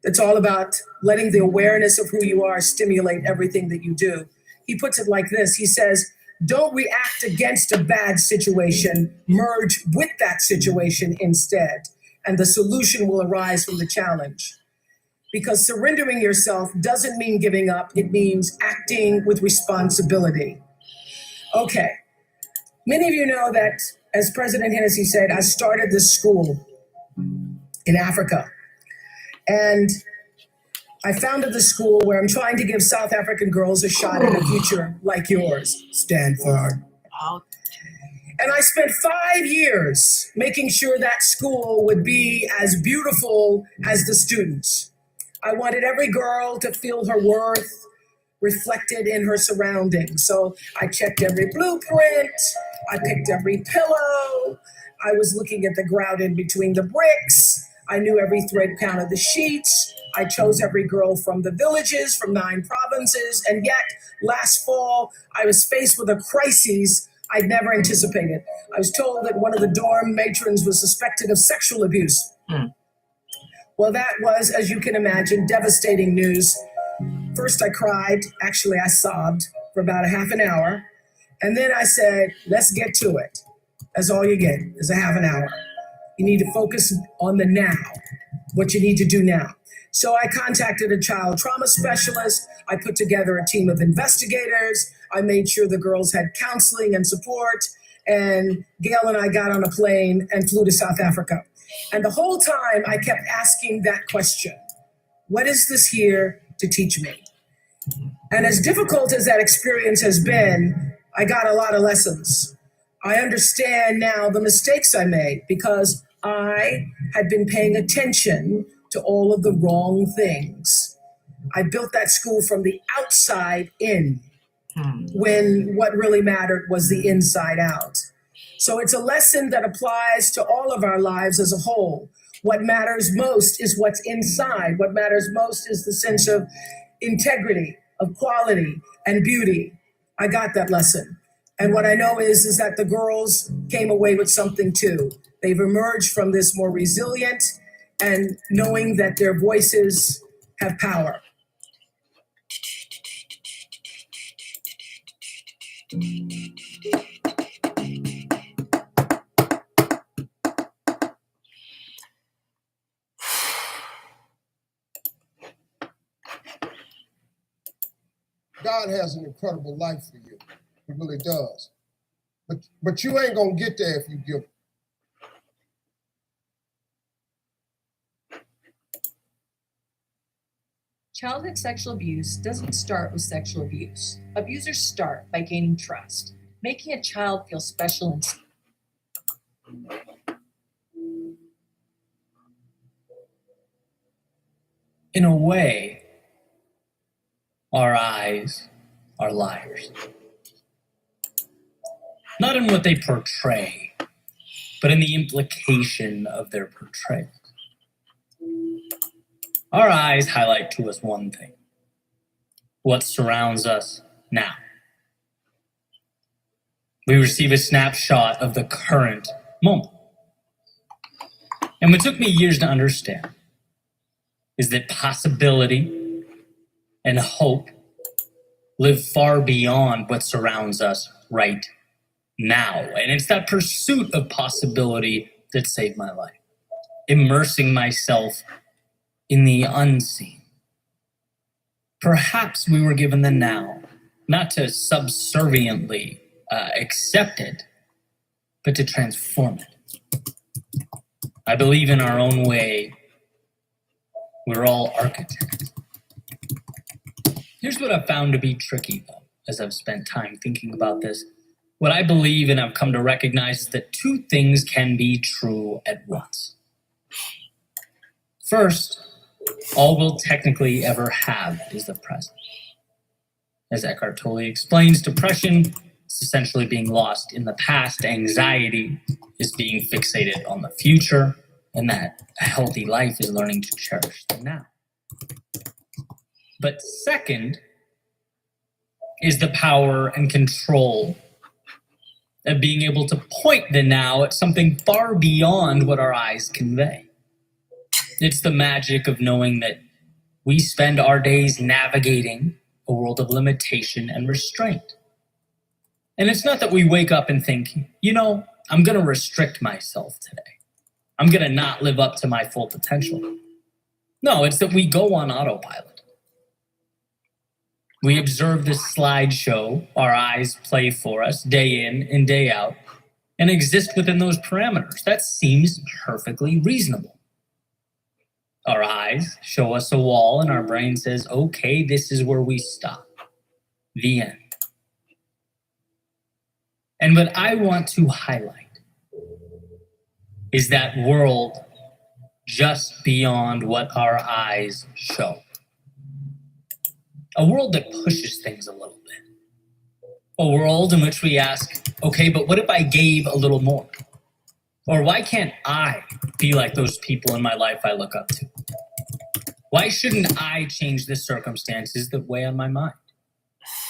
it's all about letting the awareness of who you are stimulate everything that you do. He puts it like this. He says, don't react against a bad situation, merge with that situation instead, and the solution will arise from the challenge. Because surrendering yourself doesn't mean giving up, it means acting with responsibility. Okay, many of you know that, as President Hennessy said, I started this school in Africa. And I founded the school where I'm trying to give South African girls a shot at a future like yours, Stanford. And I spent 5 years making sure that school would be as beautiful as the students. I wanted every girl to feel her worth reflected in her surroundings. So I checked every blueprint, I picked every pillow, I was looking at the grout in between the bricks, I knew every thread count of the sheets, I chose every girl from the villages, from 9 provinces, and yet last fall I was faced with a crisis I'd never anticipated. I was told that one of the dorm matrons was suspected of sexual abuse. Well, that was, as you can imagine, devastating news. First I cried, actually I sobbed for about a half an hour, and then I said, let's get to it. That's all you get, is a half an hour. You need to focus on the now, what you need to do now. So I contacted a child trauma specialist. I put together a team of investigators. I made sure the girls had counseling and support. And Gail and I got on a plane and flew to South Africa. And the whole time I kept asking that question, what is this here to teach me? And as difficult as that experience has been, I got a lot of lessons. I understand now the mistakes I made because I had been paying attention to all of the wrong things. I built that school from the outside in, when what really mattered was the inside out. So it's a lesson that applies to all of our lives as a whole. What matters most is what's inside. What matters most is the sense of integrity, of quality, and beauty. I got that lesson. And what I know is that the girls came away with something too. They've emerged from this more resilient and knowing that their voices have power. God has an incredible life for you. He really does. But you ain't gonna get there if you give. Childhood sexual abuse doesn't start with sexual abuse. Abusers start by gaining trust, making a child feel special and safe. In a way, our eyes are liars. Not in what they portray, but in the implication of their portrayal. Our eyes highlight to us one thing: what surrounds us now. We receive a snapshot of the current moment. And what took me years to understand is that possibility and hope live far beyond what surrounds us right now. And it's that pursuit of possibility that saved my life. Immersing myself in the unseen. Perhaps we were given the now, not to subserviently accept it, but to transform it. I believe in our own way, We're all architects. Here's what I've found to be tricky, though, as I've spent time thinking about this. What I believe and I've come to recognize is that two things can be true at once. First, all we'll technically ever have is the present. As Eckhart Tolle explains, depression is essentially being lost in the past. Anxiety is being fixated on the future, and that a healthy life is learning to cherish the now. But second is the power and control of being able to point the now at something far beyond what our eyes convey. It's the magic of knowing that we spend our days navigating a world of limitation and restraint. And it's not that we wake up and think, I'm going to restrict myself today. I'm going to not live up to my full potential. No, it's that we go on autopilot. We observe this slideshow our eyes play for us day in and day out and exist within those parameters. That seems perfectly reasonable. Our eyes show us a wall and our brain says, okay, this is where we stop. The end. And what I want to highlight is that world just beyond what our eyes show. A world that pushes things a little bit. A world in which we ask, okay, but what if I gave a little more? Or why can't I be like those people in my life I look up to? Why shouldn't I change the circumstances that weigh on my mind?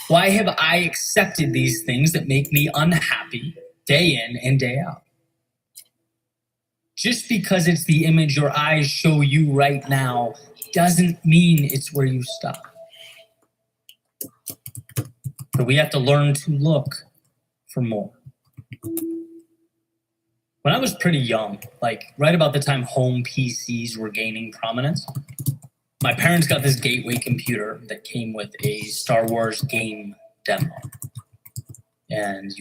Why have I accepted these things that make me unhappy day in and day out? Just because it's the image your eyes show you right now doesn't mean it's where you stop. But we have to learn to look for more. When I was pretty young, like right about the time home PCs were gaining prominence, my parents got this gateway computer that came with a Star Wars game demo. And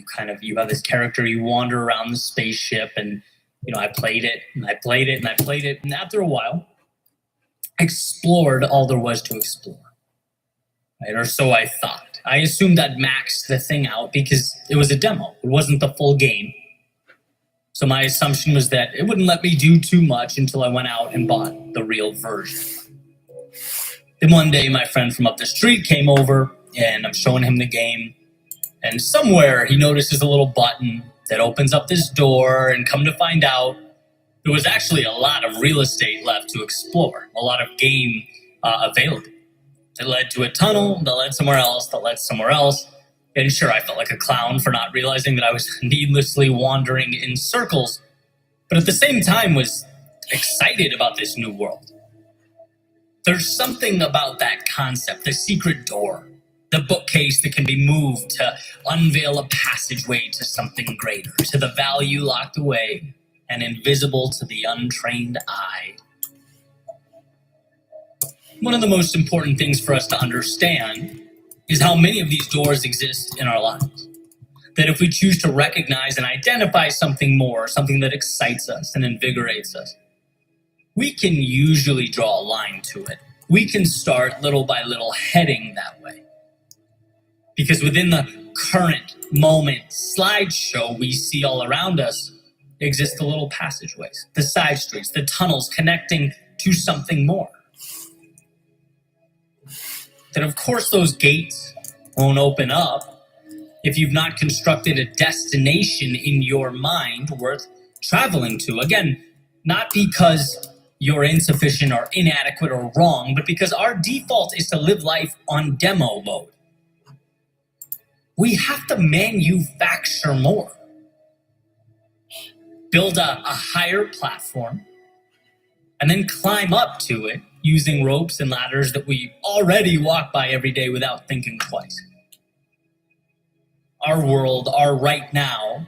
you have this character, you wander around the spaceship, and I played it, and I played it, and I played it, and after a while, I explored all there was to explore. Right? Or so I thought. I assumed I'd maxed the thing out because it was a demo. It wasn't the full game. So my assumption was that it wouldn't let me do too much until I went out and bought the real version. Then one day, my friend from up the street came over, and I'm showing him the game. And somewhere, he notices a little button that opens up this door, and come to find out, there was actually a lot of real estate left to explore, a lot of game available. It led to a tunnel, that led somewhere else, that led somewhere else. And sure, I felt like a clown for not realizing that I was needlessly wandering in circles, but at the same time was excited about this new world. There's something about that concept, the secret door, the bookcase that can be moved to unveil a passageway to something greater, to the value locked away and invisible to the untrained eye. One of the most important things for us to understand is how many of these doors exist in our lives. That if we choose to recognize and identify something more, something that excites us and invigorates us, we can usually draw a line to it. We can start little by little heading that way. Because within the current moment slideshow we see all around us exist the little passageways, the side streets, the tunnels connecting to something more. That of course those gates won't open up if you've not constructed a destination in your mind worth traveling to. Again, not because you're insufficient or inadequate or wrong, but because our default is to live life on demo mode. We have to manufacture more. Build a higher platform and then climb up to it using ropes and ladders that we already walk by every day without thinking twice. Our world, our right now,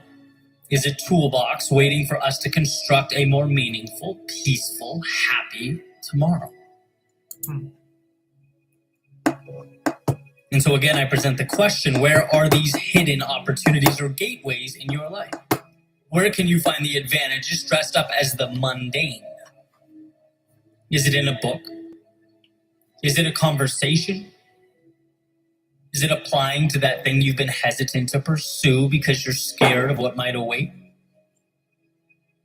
is a toolbox waiting for us to construct a more meaningful, peaceful, happy tomorrow. And so again, I present the question, where are these hidden opportunities or gateways in your life? Where can you find the advantages dressed up as the mundane? Is it in a book? Is it a conversation? Is it applying to that thing you've been hesitant to pursue because you're scared of what might await?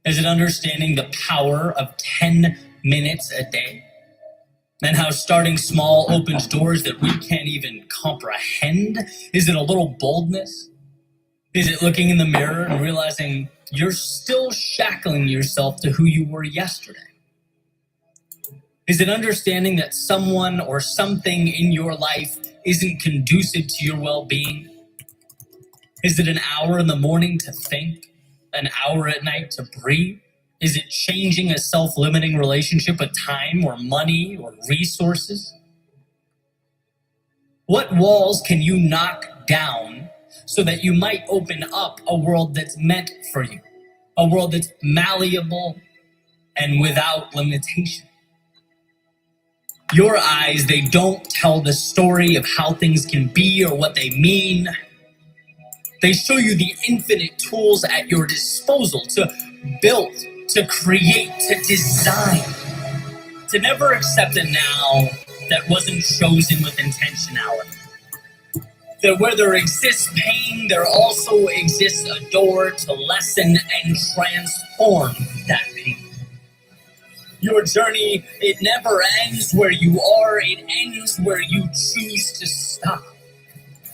Is it understanding the power of 10 minutes a day? And how starting small opens doors that we can't even comprehend? Is it a little boldness? Is it looking in the mirror and realizing you're still shackling yourself to who you were yesterday? Is it understanding that someone or something in your life isn't conducive to your well-being? Is it an hour in the morning to think? An hour at night to breathe? Is it changing a self-limiting relationship with time or money or resources? What walls can you knock down so that you might open up a world that's meant for you? A world that's malleable and without limitation. Your eyes, they don't tell the story of how things can be or what they mean. They show you the infinite tools at your disposal to build, to create, to design. To never accept a now that wasn't chosen with intentionality. That where there exists pain, there also exists a door to lessen and transform that pain. Your journey, it never ends where you are, it ends where you choose to stop.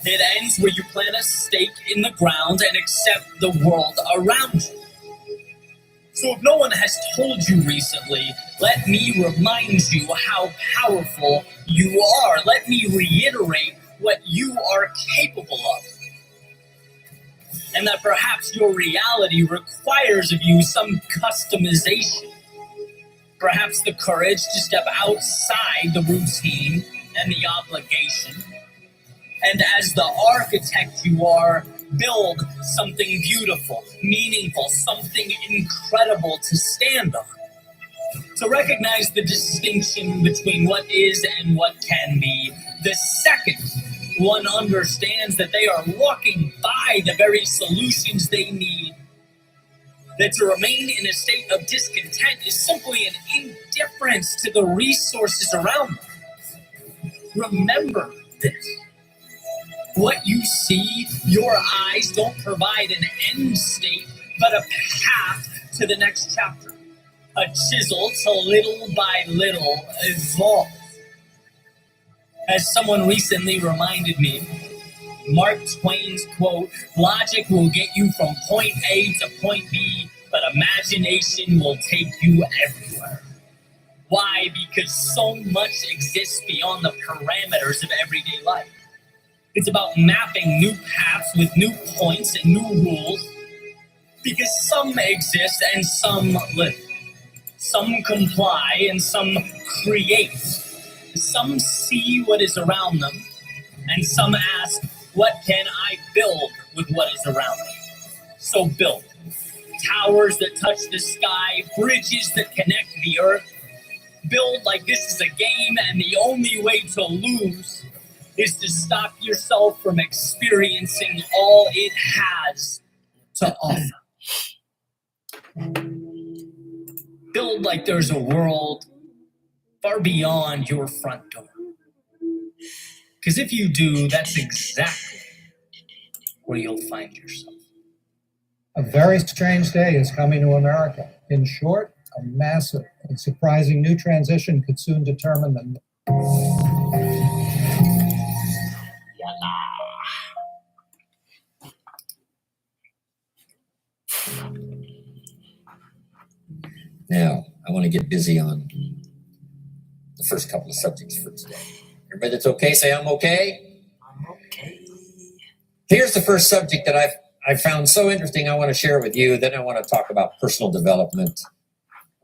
It ends where you plant a stake in the ground and accept the world around you. So if no one has told you recently, let me remind you how powerful you are. Let me reiterate what you are capable of. And that perhaps your reality requires of you some customization. Perhaps the courage to step outside the routine and the obligation. And as the architect you are, build something beautiful, meaningful, something incredible to stand on. To recognize the distinction between what is and what can be. The second one understands that they are walking by the very solutions they need. That to remain in a state of discontent is simply an indifference to the resources around them. Remember this. What you see, your eyes don't provide an end state, but a path to the next chapter. A chisel to little by little evolve. As someone recently reminded me, Mark Twain's quote, "Logic will get you from point A to point B, but imagination will take you everywhere." Why? Because so much exists beyond the parameters of everyday life. It's about mapping new paths with new points and new rules, because some exist and some live. Some comply and some create. Some see what is around them, and some ask, what can I build with what is around me? So build. Towers that touch the sky, bridges that connect the earth. Build like this is a game, and the only way to lose is to stop yourself from experiencing all it has to offer. Build like there's a world far beyond your front door. Because if you do, that's exactly where you'll find yourself. A very strange day is coming to America. In short, a massive and surprising new transition could soon determine the... Now, I want to get busy on the first couple of subjects for today. Everybody that's okay, say I'm okay. I'm okay. Here's the first subject that I've found so interesting I want to share with you. Then I want to talk about personal development,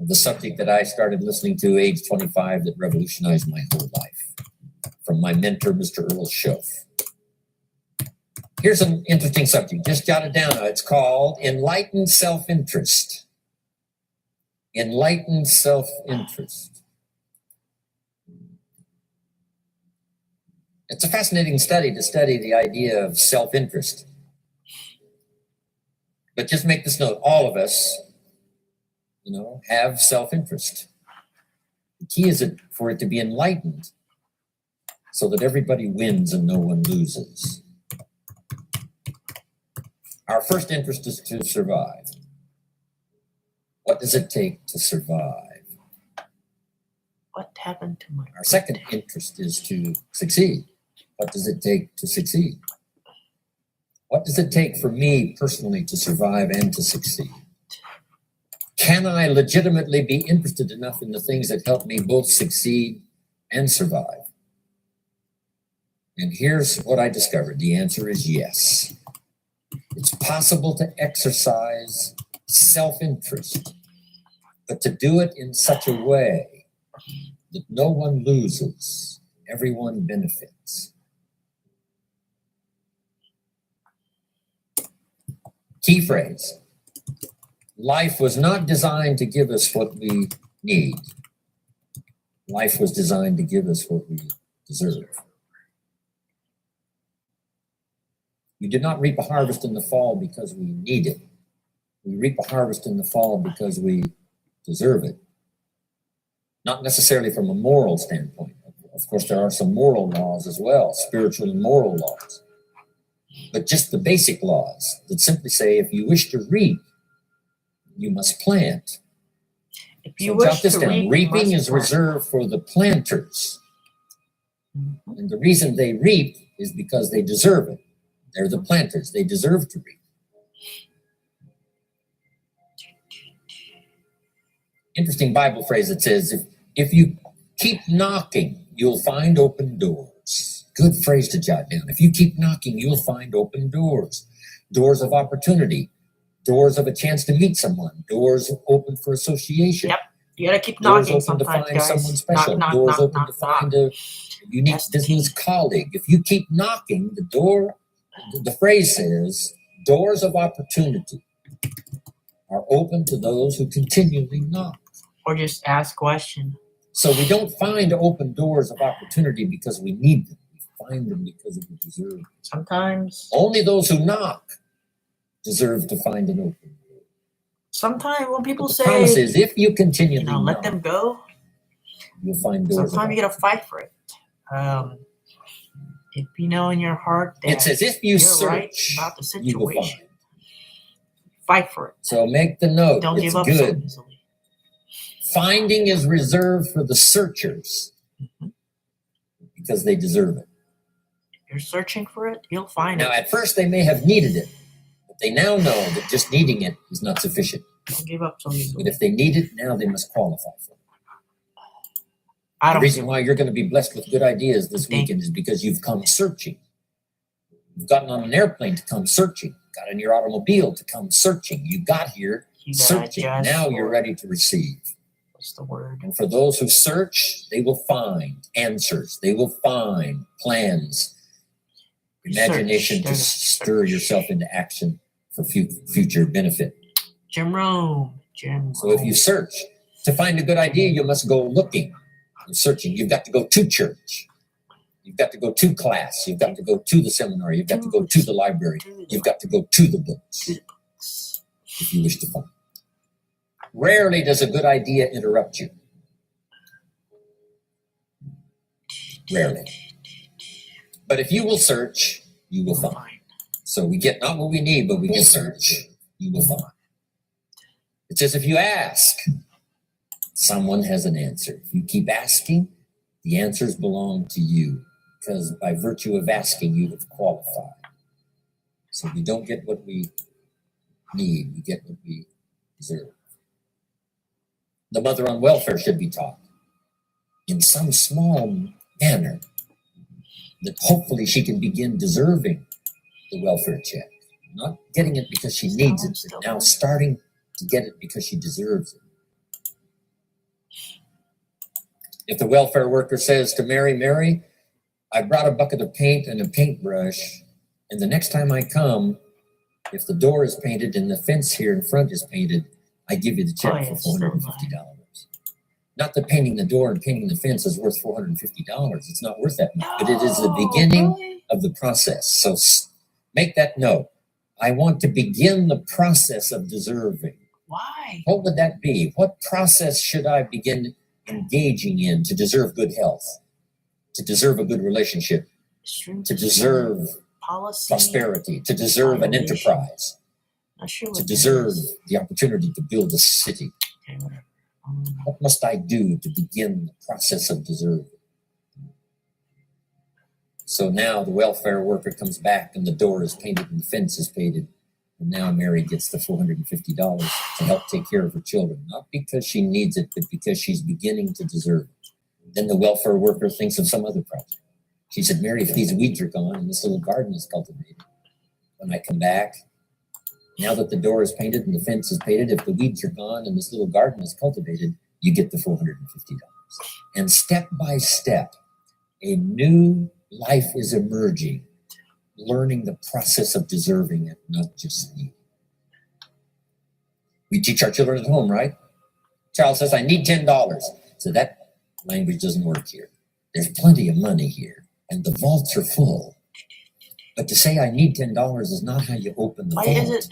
the subject that I started listening to age 25 that revolutionized my whole life, from my mentor, Mr. Earl Schoaf. Here's an interesting subject. Just jot it down. It's called Enlightened Self-Interest. Enlightened self-interest. It's a fascinating study to study the idea of self-interest. But just make this note, all of us, have self-interest. The key is for it to be enlightened. so that everybody wins and no one loses. Our first interest is to survive. What does it take to survive? What happened to my Our second interest is to succeed. What does it take to succeed? What does it take for me personally to survive and to succeed? Can I legitimately be interested enough in the things that help me both succeed and survive? And here's what I discovered. The answer is yes. It's possible to exercise self-interest, but to do it in such a way that no one loses, everyone benefits. Key phrase. Life was not designed to give us what we need. Life was designed to give us what we deserve. We did not reap a harvest in the fall because we need it. We reap a harvest in the fall because we deserve it. Not necessarily from a moral standpoint. Of course, there are some moral laws as well, spiritual and moral laws. But just the basic laws that simply say if you wish to reap, you must plant. If you So wish jot this to down. reap, you Reaping must is plant. reserved for the planters. And the reason they reap is because they deserve it. They're the planters. They deserve to reap. Interesting Bible phrase that says, if you keep knocking, you'll find open doors. Good phrase to jot down. If you keep knocking, you'll find open doors. Doors of opportunity. Doors of a chance to meet someone. Doors open for association. Yep. You gotta keep Doors knocking open to sometimes, find guys. someone special. Knock, knock, Doors knock, open knock, to find a unique That's the business colleague. If you keep knocking, the door, the phrase says, doors of opportunity are open to those who continually knock. Or just ask question. So we don't find open doors of opportunity because we need them. We find them because we deserve them. Sometimes. Only those who knock deserve to find an open door. Sometimes when people The say, promise is if you continually let knock, them go. you'll find doors. Sometimes you gotta fight for it. If you know in your heart that It says if you you're search, right about the you will situation, find. fight for it. So make the note. Don't It's give up so good. easily. Finding is reserved for the searchers because they deserve it. If you're searching for it, you'll find Now, it. at first, they may have needed it, but they now know that just needing it is not sufficient. Don't give up so easily. But if they need it, now they must qualify for it. I The don't reason why you're going to be blessed with good ideas this weekend is because you've come searching. You've gotten on an airplane to come searching. Got in your automobile to come searching. You got here You gotta searching. adjust Now for you're it. ready to receive. What's the word? And for those who search, they will find answers. They will find plans, imagination to stir yourself into action for future benefit. Jerome. So if you search to find a good idea, you must go looking and searching. You've got to go to church. You've got to go to class. You've got to go to the seminar. You've got to go to the library. You've got to go to the books if you wish to find. Rarely does a good idea interrupt you. Rarely. But if you will search, you will find. So we get not what we need, but we get search. You will find. It says if you ask, someone has an answer. If you keep asking, the answers belong to you. Because by virtue of asking, you have qualified. So we don't get what we need, we get what we deserve. The mother on welfare should be taught in some small manner that hopefully she can begin deserving the welfare check. Not getting it because she needs it, but now starting to get it because she deserves it. If the welfare worker says to Mary, I brought a bucket of paint and a paintbrush, and the next time I come, if the door is painted and the fence here in front is painted, I give you the check for $450. Not that painting the door and painting the fence is worth $450. It's not worth that much, but it is the beginning of the process. So make that note. I want to begin the process of deserving. Why? What would that be? What process should I begin engaging in to deserve good health? to deserve a good relationship, to deserve policy, prosperity, to deserve an enterprise, not sure to what deserve the opportunity to build a city? What must I do to begin the process of deserving? So now the welfare worker comes back and the door is painted and the fence is painted. And now Mary gets the $450 to help take care of her children, not because she needs it, but because she's beginning to deserve it. Then the welfare worker thinks of some other project. She said, Mary, if these weeds are gone and this little garden is cultivated, when I come back, now that the door is painted and the fence is painted, if the weeds are gone and this little garden is cultivated, you get the $450. And step by step, a new life is emerging, learning the process of deserving it, not just needing. We teach our children at home, right? Child says, I need $10. So that language doesn't work here. There's plenty of money here, and the vaults are full. But to say I need $10 is not how you open the Why vault. is it?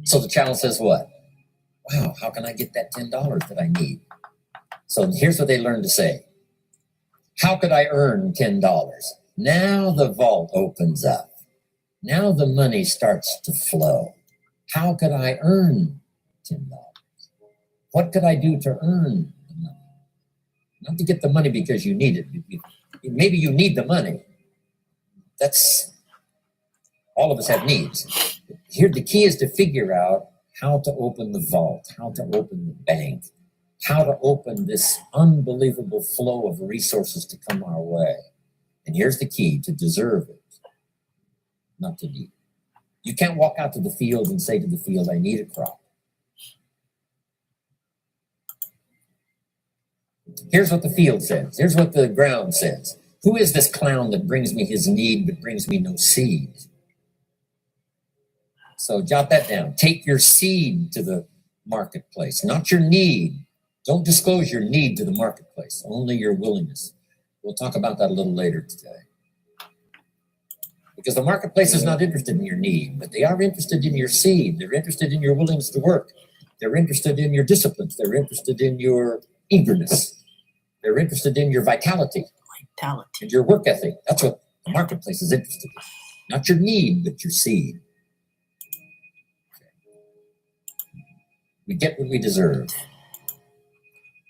So the child says what? Wow, how can I get that $10 that I need? So here's what they learn to say. How could I earn $10? Now the vault opens up. Now the money starts to flow. How could I earn $10? What could I do to earn the money? Not to get the money because you need it. Maybe you need the money. That's, all of us have needs. Here, the key is to figure out how to open the vault, how to open the bank, how to open this unbelievable flow of resources to come our way. And here's the key: to deserve it, not to need it. You can't walk out to the field and say to the field, I need a crop. Here's what the field says. Here's what the ground says. Who is this clown that brings me his need but brings me no seed? So jot that down. Take your seed to the marketplace, not your need. Don't disclose your need to the marketplace, only your willingness. We'll talk about that a little later today. Because the marketplace is not interested in your need, but they are interested in your seed. They're interested in your willingness to work. They're interested in your disciplines. They're interested in your eagerness. They're interested in your vitality. And your work ethic. That's what the marketplace is interested in. Not your need, but your seed. We get what we deserve.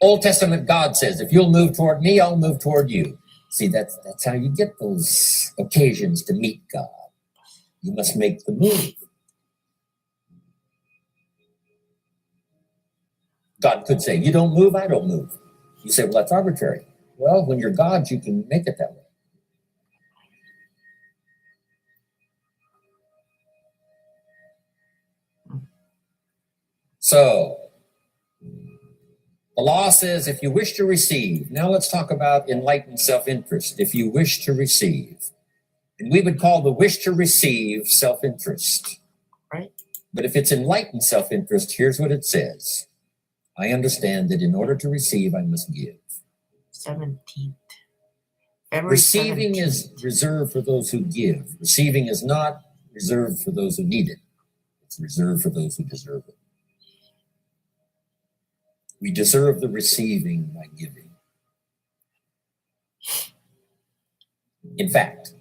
Old Testament God says, if you'll move toward me, I'll move toward you. See, that's how you get those occasions to meet God. You must make the move. God could say, you don't move, I don't move. You say, well, that's arbitrary. Well, when you're God, you can make it that way. So, the law says if you wish to receive, now let's talk about enlightened self-interest. If you wish to receive, and we would call the wish to receive self-interest. Right. But if it's enlightened self-interest, here's what it says. I understand that in order to receive, I must give. 17th. Receiving 17th. is reserved for those who give. Receiving is not reserved for those who need it. It's reserved for those who deserve it. We deserve the receiving by giving. In fact,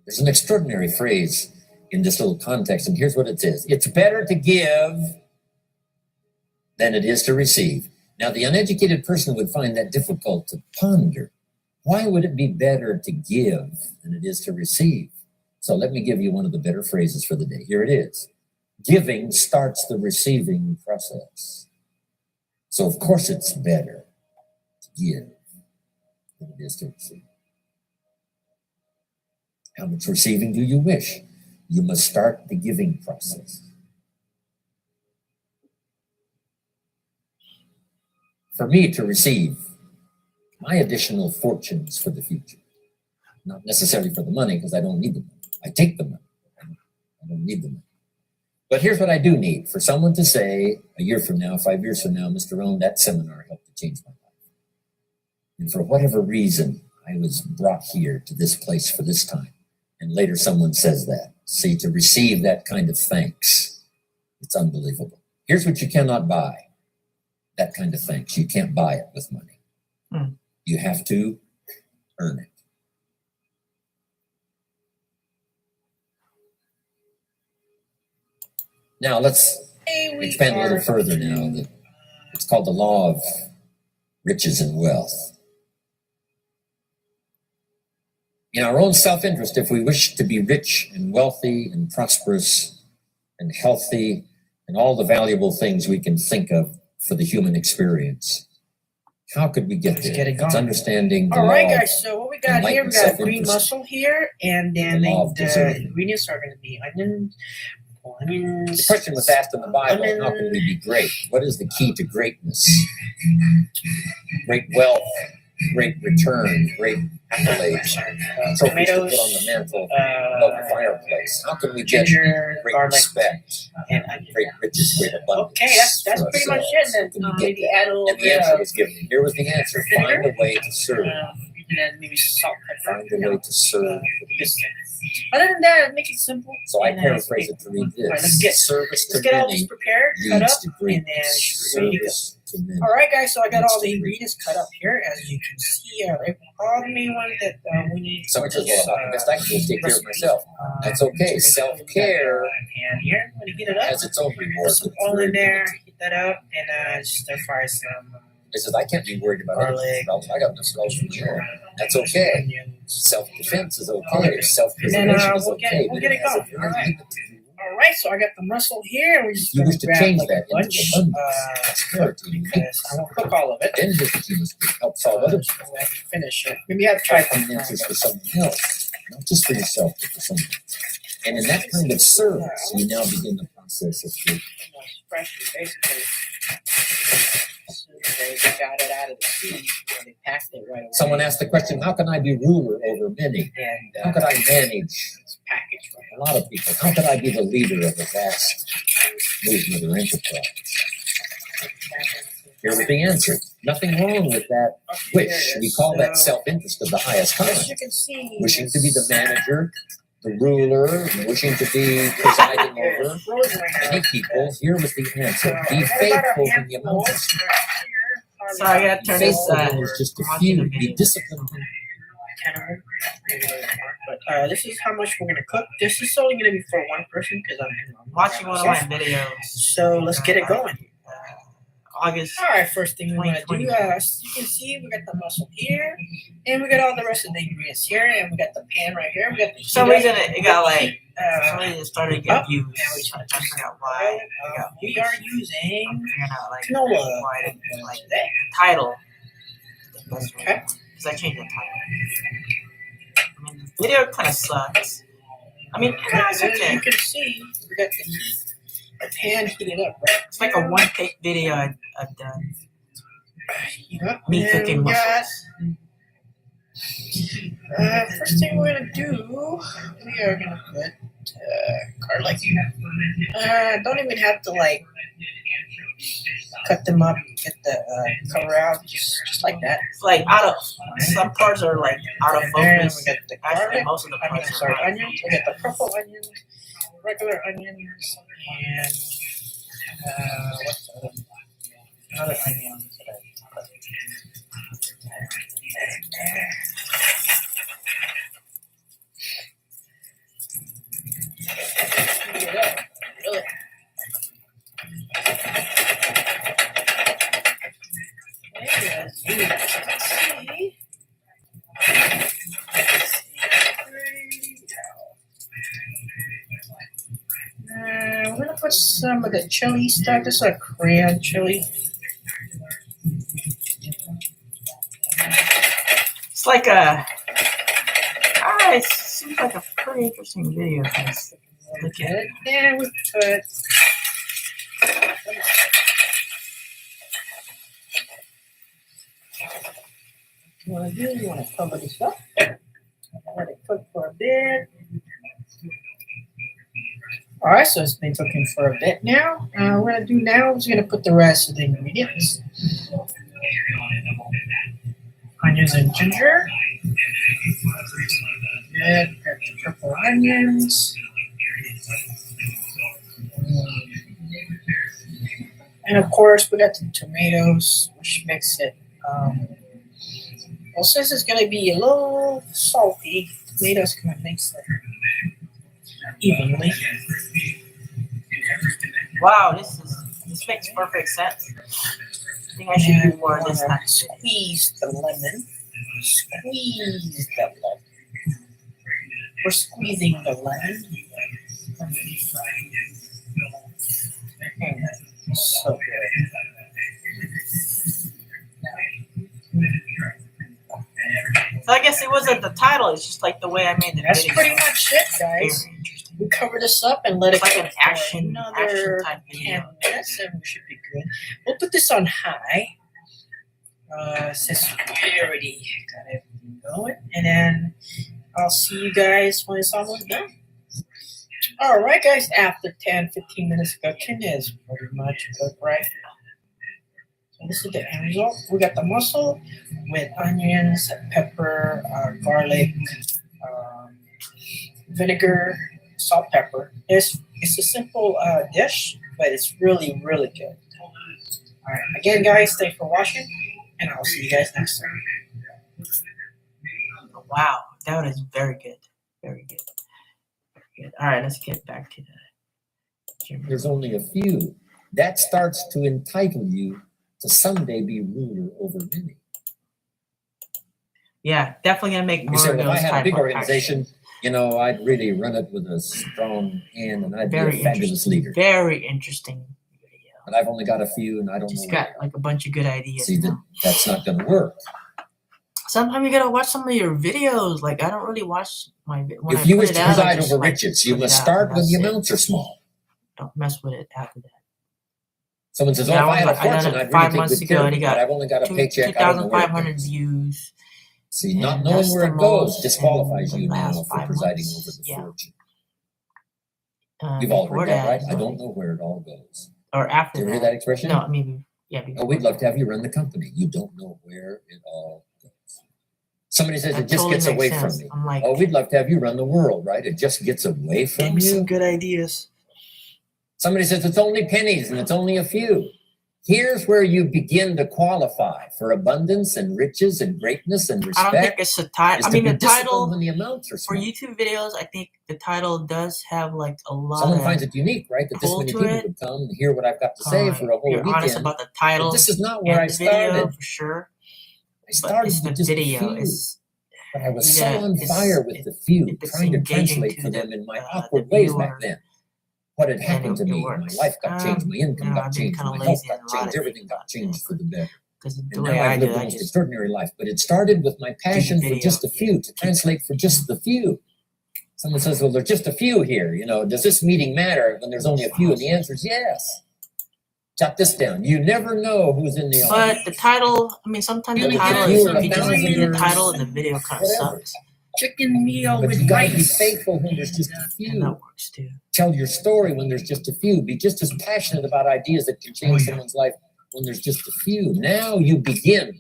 there's an extraordinary phrase in this little context, and here's what it says. It's better to give than it is to receive. Now, the uneducated person would find that difficult to ponder. Why would it be better to give than it is to receive? So let me give you one of the better phrases for the day. Here it is. Giving starts the receiving process. So, of course, it's better to give than it is to receive. How much receiving do you wish? You must start the giving process. For me to receive my additional fortunes for the future, not necessarily for the money, because I don't need the money. I take the money. I don't need the money. But here's what I do need. For someone to say a year from now, 5 years from now, Mr. Rohn, that seminar helped to change my life. And for whatever reason, I was brought here to this place for this time. And later someone says that. See, to receive that kind of thanks, it's unbelievable. Here's what you cannot buy. That kind of thanks. You can't buy it with money. You have to earn it. Now let's expand a little further now. It's called the law of riches and wealth. In our own self-interest, if we wish to be rich and wealthy and prosperous and healthy and all the valuable things we can think of for the human experience, how could we get there? Get it It's going. understanding the All right, law guys. So what we got here, we got green mussel here, and then the ingredients are going to be onions. The question was asked in the Bible, how can we be great? What is the key to greatness? Great wealth, great return, great accolades, trophies to put on the mantle above the fireplace. How can we get great respect, great riches, great abundance? Okay, that's pretty much it. Then maybe add a little and the bit answer of was given. Here was the answer. Find a way to serve. and then maybe salt, pepper. Find a way to serve. Other than that, make it simple. So I and paraphrase it to read this. All right, let's get Service to all many this prepared, cut leads up, to and greatness. then ready to go. Service to many. All right, guys. So I got all the ingredients cut up here, as you can see. All the main ones that we need. Someone says, "Well, I'm optimistic. I can just take care of myself." That's okay. Self-care And here, I'm gonna heat it up. has its own reward. Put some oil in there, heat that up, and stir fry some It says, I can't be worried about anything else. I got enough smells from there. That's okay. Self-defense is okay. Self-preservation And then is okay. we'll get it going. All right. All right, so I got the mussel here. We're just You gonna wish to grab change like that a bunch, into abundance. because I won't cook all of it. Then you must help solve other I have to finish it. Maybe I have to try find answers for someone else, not just for yourself, but for someone else. And in that kind of service, you now begin the process of food. Fresh, basically. As soon as they got it out of the sea, they packed it right away. Someone asked the question, how can I be ruler over many? And How could I manage package right a lot of people? How could I be the leader of a vast movement or enterprise? Here was the answer. Nothing wrong with that wish. We call that self-interest of the highest kind. As you can see, Wishing to be the manager, the ruler, wishing to be presiding over many people. Here was the answer. Be faithful in the amount. So I gotta turn this Faithful when there's just a few. Be disciplined. But this is how much we're gonna cook. This is only gonna be for one person because I'm watching one of my videos. So let's get it going. August. All right, first thing we're gonna do. As you can see, we got the mussel here, and we got all the rest of the ingredients here, and we got the pan right here. We got the some reason it got like somebody started to get views. I figured out why. We are using canola. Why it didn't like that title. Okay. Because I changed the title. I mean, the video kind of sucks. I mean, it's okay. You can see we got the pan heated up, right? It's like a one-take video I've done. Yep. Me cooking mussels. First thing we're gonna do, we are gonna put garlic. Don't even have to like cut them up, get the cover out, just like that. It's like out of some parts are like out of focus. We got the Actually, most of the parts are onions. We got the purple onions, regular onions, and what's the other onions that I put? Really? As you can see, we're gonna put some of the chili stuff. This is a crayon chili. It's like a. It seems like a pretty interesting video. Look at it. And we put. You want to do? You want to cover this up. Let it cook for a bit. All right, so it's been cooking for a bit now. What we're gonna do now is we're gonna put the rest of the ingredients. Onions and ginger. Good. Got the purple onions. And of course, we got the tomatoes, which makes it Well, since it's going to be a little salty, tomatoes kind of mix it evenly. Wow, this makes perfect sense. I think I should do more of this time. Squeeze the lemon. Squeeze the lemon. We're squeezing the lemon. So good. So I guess it wasn't the title. It's just like the way I made the That's video. pretty much it, guys. We cover this up and let it It's go like an for action another type 10 video. minutes, and we should be good. We'll put this on high. Since we already got everything going, and then I'll see you guys when it's almost done. All right, guys. After 10-15 minutes of cooking, is pretty much cooked right now. So this is the end result. We got the mussel with onions, pepper, garlic, vinegar, salt, pepper. It's a simple dish, but it's really, really good. All right. Again, guys, thanks for watching, and I'll see you guys next time. Wow, that is very good. Very good. Very good. All right, let's get back to the. There's only a few. That starts to entitle you to someday be ruler over many. Yeah, definitely gonna make You more said, of well, if I those had a type big of organization, actions. you know, I'd really run it with a strong hand and I'd Very be a fabulous interesting. leader. Very interesting. But I've only got a few and I don't Just know. got like a bunch of good ideas. See, that's not going to work. Sometimes you gotta watch some of your videos. Like I don't really watch my. When If I you put wish it to out, I preside just, over like, riches, you put it must out, start and when the that's it. amounts are small. Don't mess with it after that. Someone says, Yeah, "Oh, if I had a I done fortune, it I'd 5 really take months good ago, care of and it, he but got I've only got a paycheck. I don't know where it 2,500 goes." views. See, not And knowing that's where the it goes most disqualifies in you the now last for 5 presiding months. over the Yeah. fortune. You've all Before heard that, right? it's I don't like- know where it all goes. Or after Did you ever that. hear that expression? No, I mean, yeah. Oh, we'd love to have you run the company. You don't know where it all goes. Somebody says That it just totally gets makes away sense. from me. I'm like, Oh, we'd love to have you run the world, right? It just gets away give from me you. some good ideas. Somebody says it's only pennies and it's only a few. Here's where you begin to qualify for abundance and riches and greatness and I respect. don't think it's a title. is I to mean, be the disciplined title when the amounts are for small. YouTube videos, I think the title does have like a lot Someone of finds it unique, right? That this pull many to people it. would come and hear what I've got to say for a whole You're honest weekend. about the title. But this is not where and I the video started. for sure. I started But it's the with just video. a few. It's But I was you so gotta- on it's- fire with the few, if it's trying to engaging translate to for the, them in my the awkward ways viewer, back then. What had then happened to it me? My works. life got changed, my income no, got I've been changed, kinda my health lazy in got a lot changed, of everything got changed for the better. because the And way now I I've do lived it, the I most just extraordinary life. But it started with my passion for video. just a few, to translate for just the few. Someone says, well, there's just a few here. You know, does this meeting matter when there's only a few? And the answer is yes. Jot this down. You never know who's in the audience. But the title, I mean, sometimes the Even title if is you were it doesn't need a 1,000 title and the video kind of whatever. sucks. Chicken meal But with you gotta be rice. faithful when there's just a And few. that works too. Tell your story when there's just a few. Be just as passionate about ideas that can change someone's life when there's just a few. Now you begin.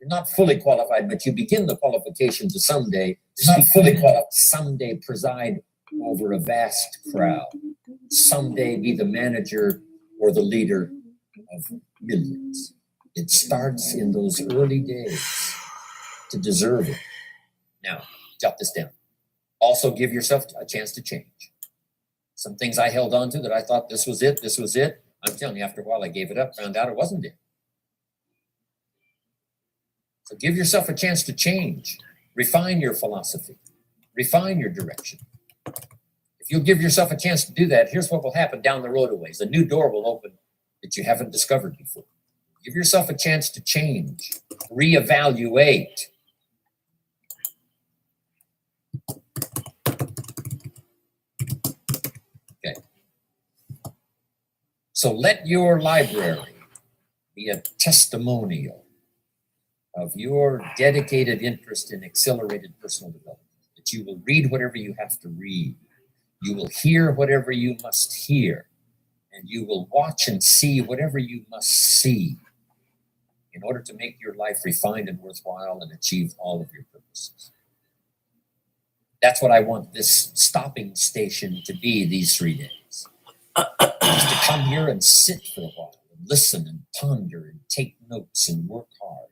You're not fully qualified, but you begin the qualification to someday, be fully qualified, someday preside over a vast crowd, someday be the manager or the leader of millions. It starts in those early days to deserve it. Now, jot this down. Also give yourself a chance to change. Some things I held on to that I thought this was it. I'm telling you, after a while I gave it up, found out it wasn't it. So give yourself a chance to change. Refine your philosophy. Refine your direction. If you'll give yourself a chance to do that, here's what will happen down the road a ways. A new door will open that you haven't discovered before. Give yourself a chance to change. Reevaluate. Okay. So let your library be a testimonial of your dedicated interest in accelerated personal development. That you will read whatever you have to read. You will hear whatever you must hear. And you will watch and see whatever you must see in order to make your life refined and worthwhile and achieve all of your purposes. That's what I want this stopping station to be these 3 days. Is to come here and sit for a while and listen and ponder and take notes and work hard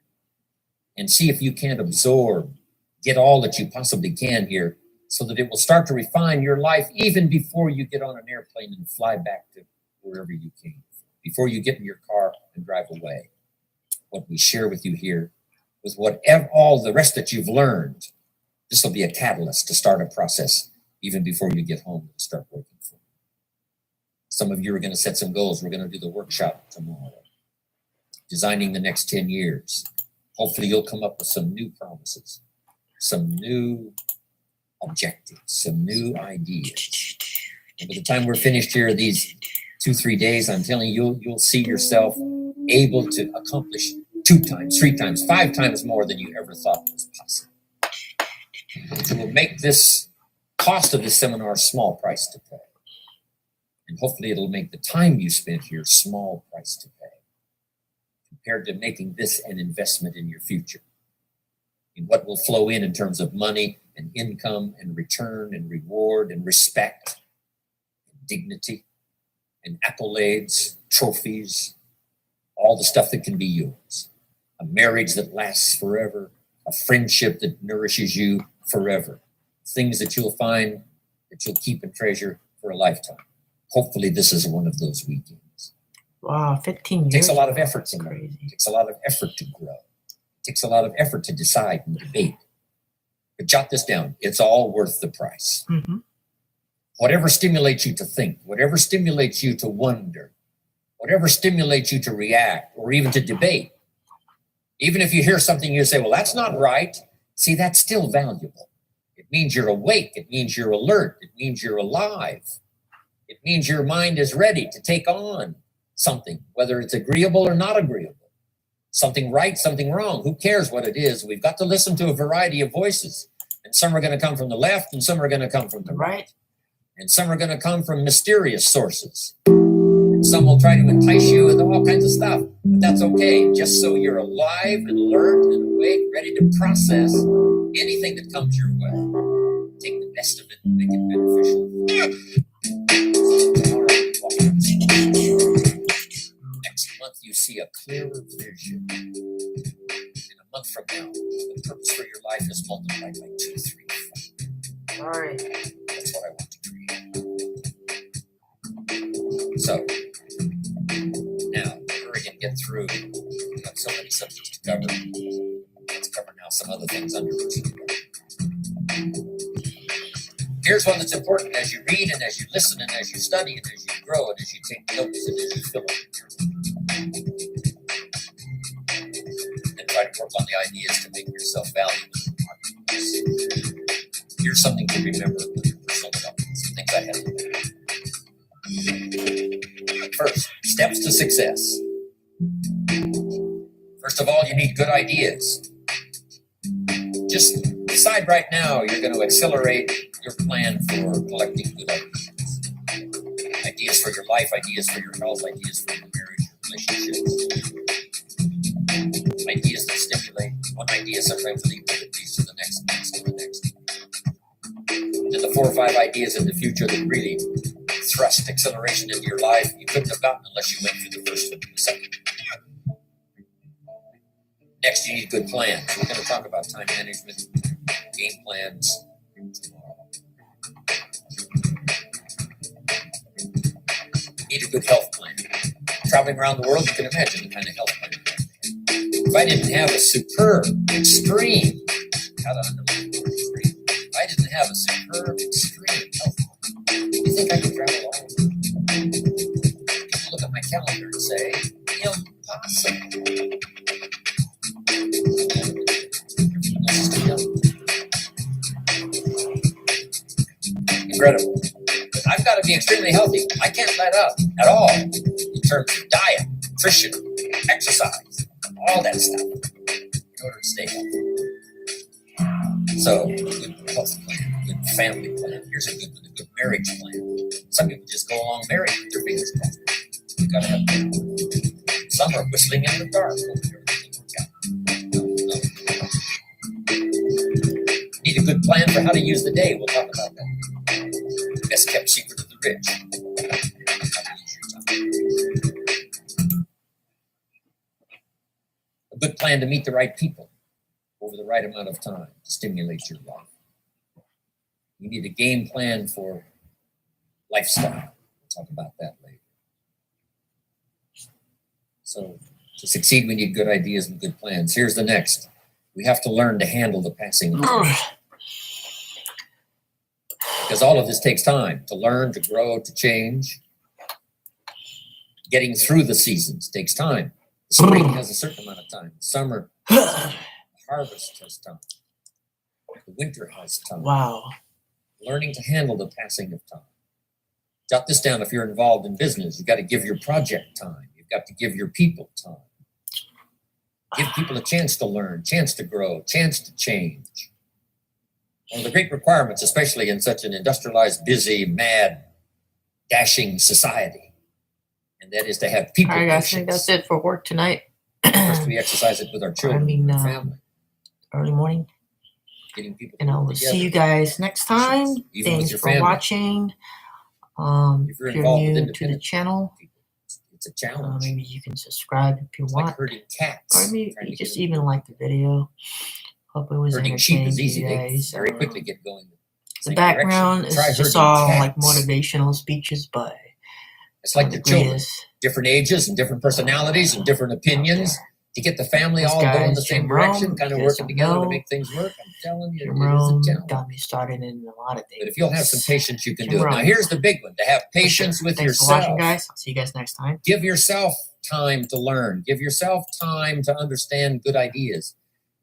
and see if you can't absorb, get all that you possibly can here, so that it will start to refine your life even before you get on an airplane and fly back to wherever you came, before you get in your car and drive away. What we share with you here, with whatever all the rest that you've learned, this will be a catalyst to start a process even before you get home and start working for it. Some of you are going to set some goals. We're going to do the workshop tomorrow, designing the next 10 years. Hopefully you'll come up with some new promises, some new objectives, some new ideas. And by the time we're finished here, these 2-3 days, I'm telling you, you'll see yourself able to accomplish 2 times, 3 times, 5 times more than you ever thought was possible. It will make this cost of this seminar a small price to pay. And hopefully it'll make the time you spent here small price to pay, compared to making this an investment in your future, in what will flow in terms of money and income and return and reward and respect and dignity and accolades, trophies, all the stuff that can be yours. A marriage that lasts forever, a friendship that nourishes you forever, things that you'll find that you'll keep and treasure for a lifetime. Hopefully this is one of those weekends. Wow, 15 years. It takes a lot of effort to learn. It takes a lot of effort to grow. It takes a lot of effort to decide and debate. But jot this down. It's all worth the price. Mm-hmm. Whatever stimulates you to think, whatever stimulates you to wonder, whatever stimulates you to react or even to debate, even if you hear something you say, well, that's not right. See, that's still valuable. It means you're awake. It means you're alert. It means you're alive. It means your mind is ready to take on something, whether it's agreeable or not agreeable. Something right, something wrong. Who cares what it is? We've got to listen to a variety of voices. And some are going to come from the left and some are going to come from the right. And some are going to come from mysterious sources. And some will try to entice you with all kinds of stuff. But that's okay, just so you're alive and alert and awake, ready to process anything that comes your way. Take the best of it and make it beneficial. Next month, you see a clearer vision. In a month from now, the purpose for your life is multiplied by 2, 3, 4. All right. That's what I want to create. So, now, hurry and get through. We have so many subjects to cover. Let's cover now some other things under personal development. Here's one that's important as you read and as you listen and as you study and as you grow and as you take notes and as you fill in. And try to work on the ideas to make yourself valuable. Here's something to remember with your personal development. Some things I have. First, steps to success. First of all, you need good ideas. Just decide right now you're going to accelerate your plan for collecting good ideas. Ideas for your life, ideas for your health, ideas for your marriage, relationships. Ideas that stimulate. One idea sometimes leads to the next, to the next. And the 4 or 5 ideas in the future that really thrust acceleration into your life, you couldn't have gotten unless you went through the first one and the second. Next, you need good plans. We're going to talk about time management, game plans tomorrow. You need a good health plan. Traveling around the world, you can imagine the kind of health plan. If I didn't have a superb, extreme, if I didn't have a superb, extreme health plan, do you think I could travel all over? People look at my calendar and say, impossible. Incredible. I've got to be extremely healthy. I can't let up at all in terms of diet, nutrition, exercise, all that stuff in order to stay healthy. So, good health plan, good family plan. Here's a good marriage plan. Some people just go along married with their fingers crossed. You got to have that. Some are whistling in the dark. Need a good plan for how to use the day. We'll talk about that. Best kept secret of the rich. A good plan to meet the right people. over the right amount of time to stimulate your life. You need a game plan for lifestyle. We'll talk about that later. So to succeed, we need good ideas and good plans. Here's the next. We have to learn to handle the passing of time. Because all of this takes time to learn, to grow, to change. Getting through the seasons takes time. The spring has a certain amount of time. Summer, the harvest has time. The winter has time. Wow. Learning to handle the passing of time. Jot this down if you're involved in business. You've got to give your project time. You've got to give your people time. Give people a chance to learn, chance to grow, chance to change. One of the great requirements, especially in such an industrialized, busy, mad, dashing society, and that is to have people. All right, guys, I think that's it for work tonight. First, we exercise it with our children, and our family. Early morning. Getting people And I will see you guys next time. Even with Thanks your for family. watching. If you're If you're involved with new to the independent channel, it's a challenge. maybe you can subscribe if you It's want. like herding cats. Or maybe trying to you just get even like the video. Hope it was herding sheep entertaining is to easy. you They guys. very quickly get going. The Same background direction. Try is just herding all like cats. motivational speeches, but It's like the the children, greatest. different ages and different personalities and different opinions. To get the family This all going in the guy's same Jim direction, Rome. kind of You guys working don't together to know. make things work. I'm telling you, Jim it is a Rome challenge. got me started in a lot of things. But if you'll have some patience, you can Jim do it. Now, Rome. here's the big one: to have patience with Thanks for yourself. watching, guys. See you guys next time. Give yourself time to learn. Give yourself time to understand good ideas.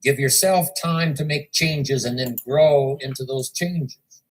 Give yourself time to make changes and then grow into those changes.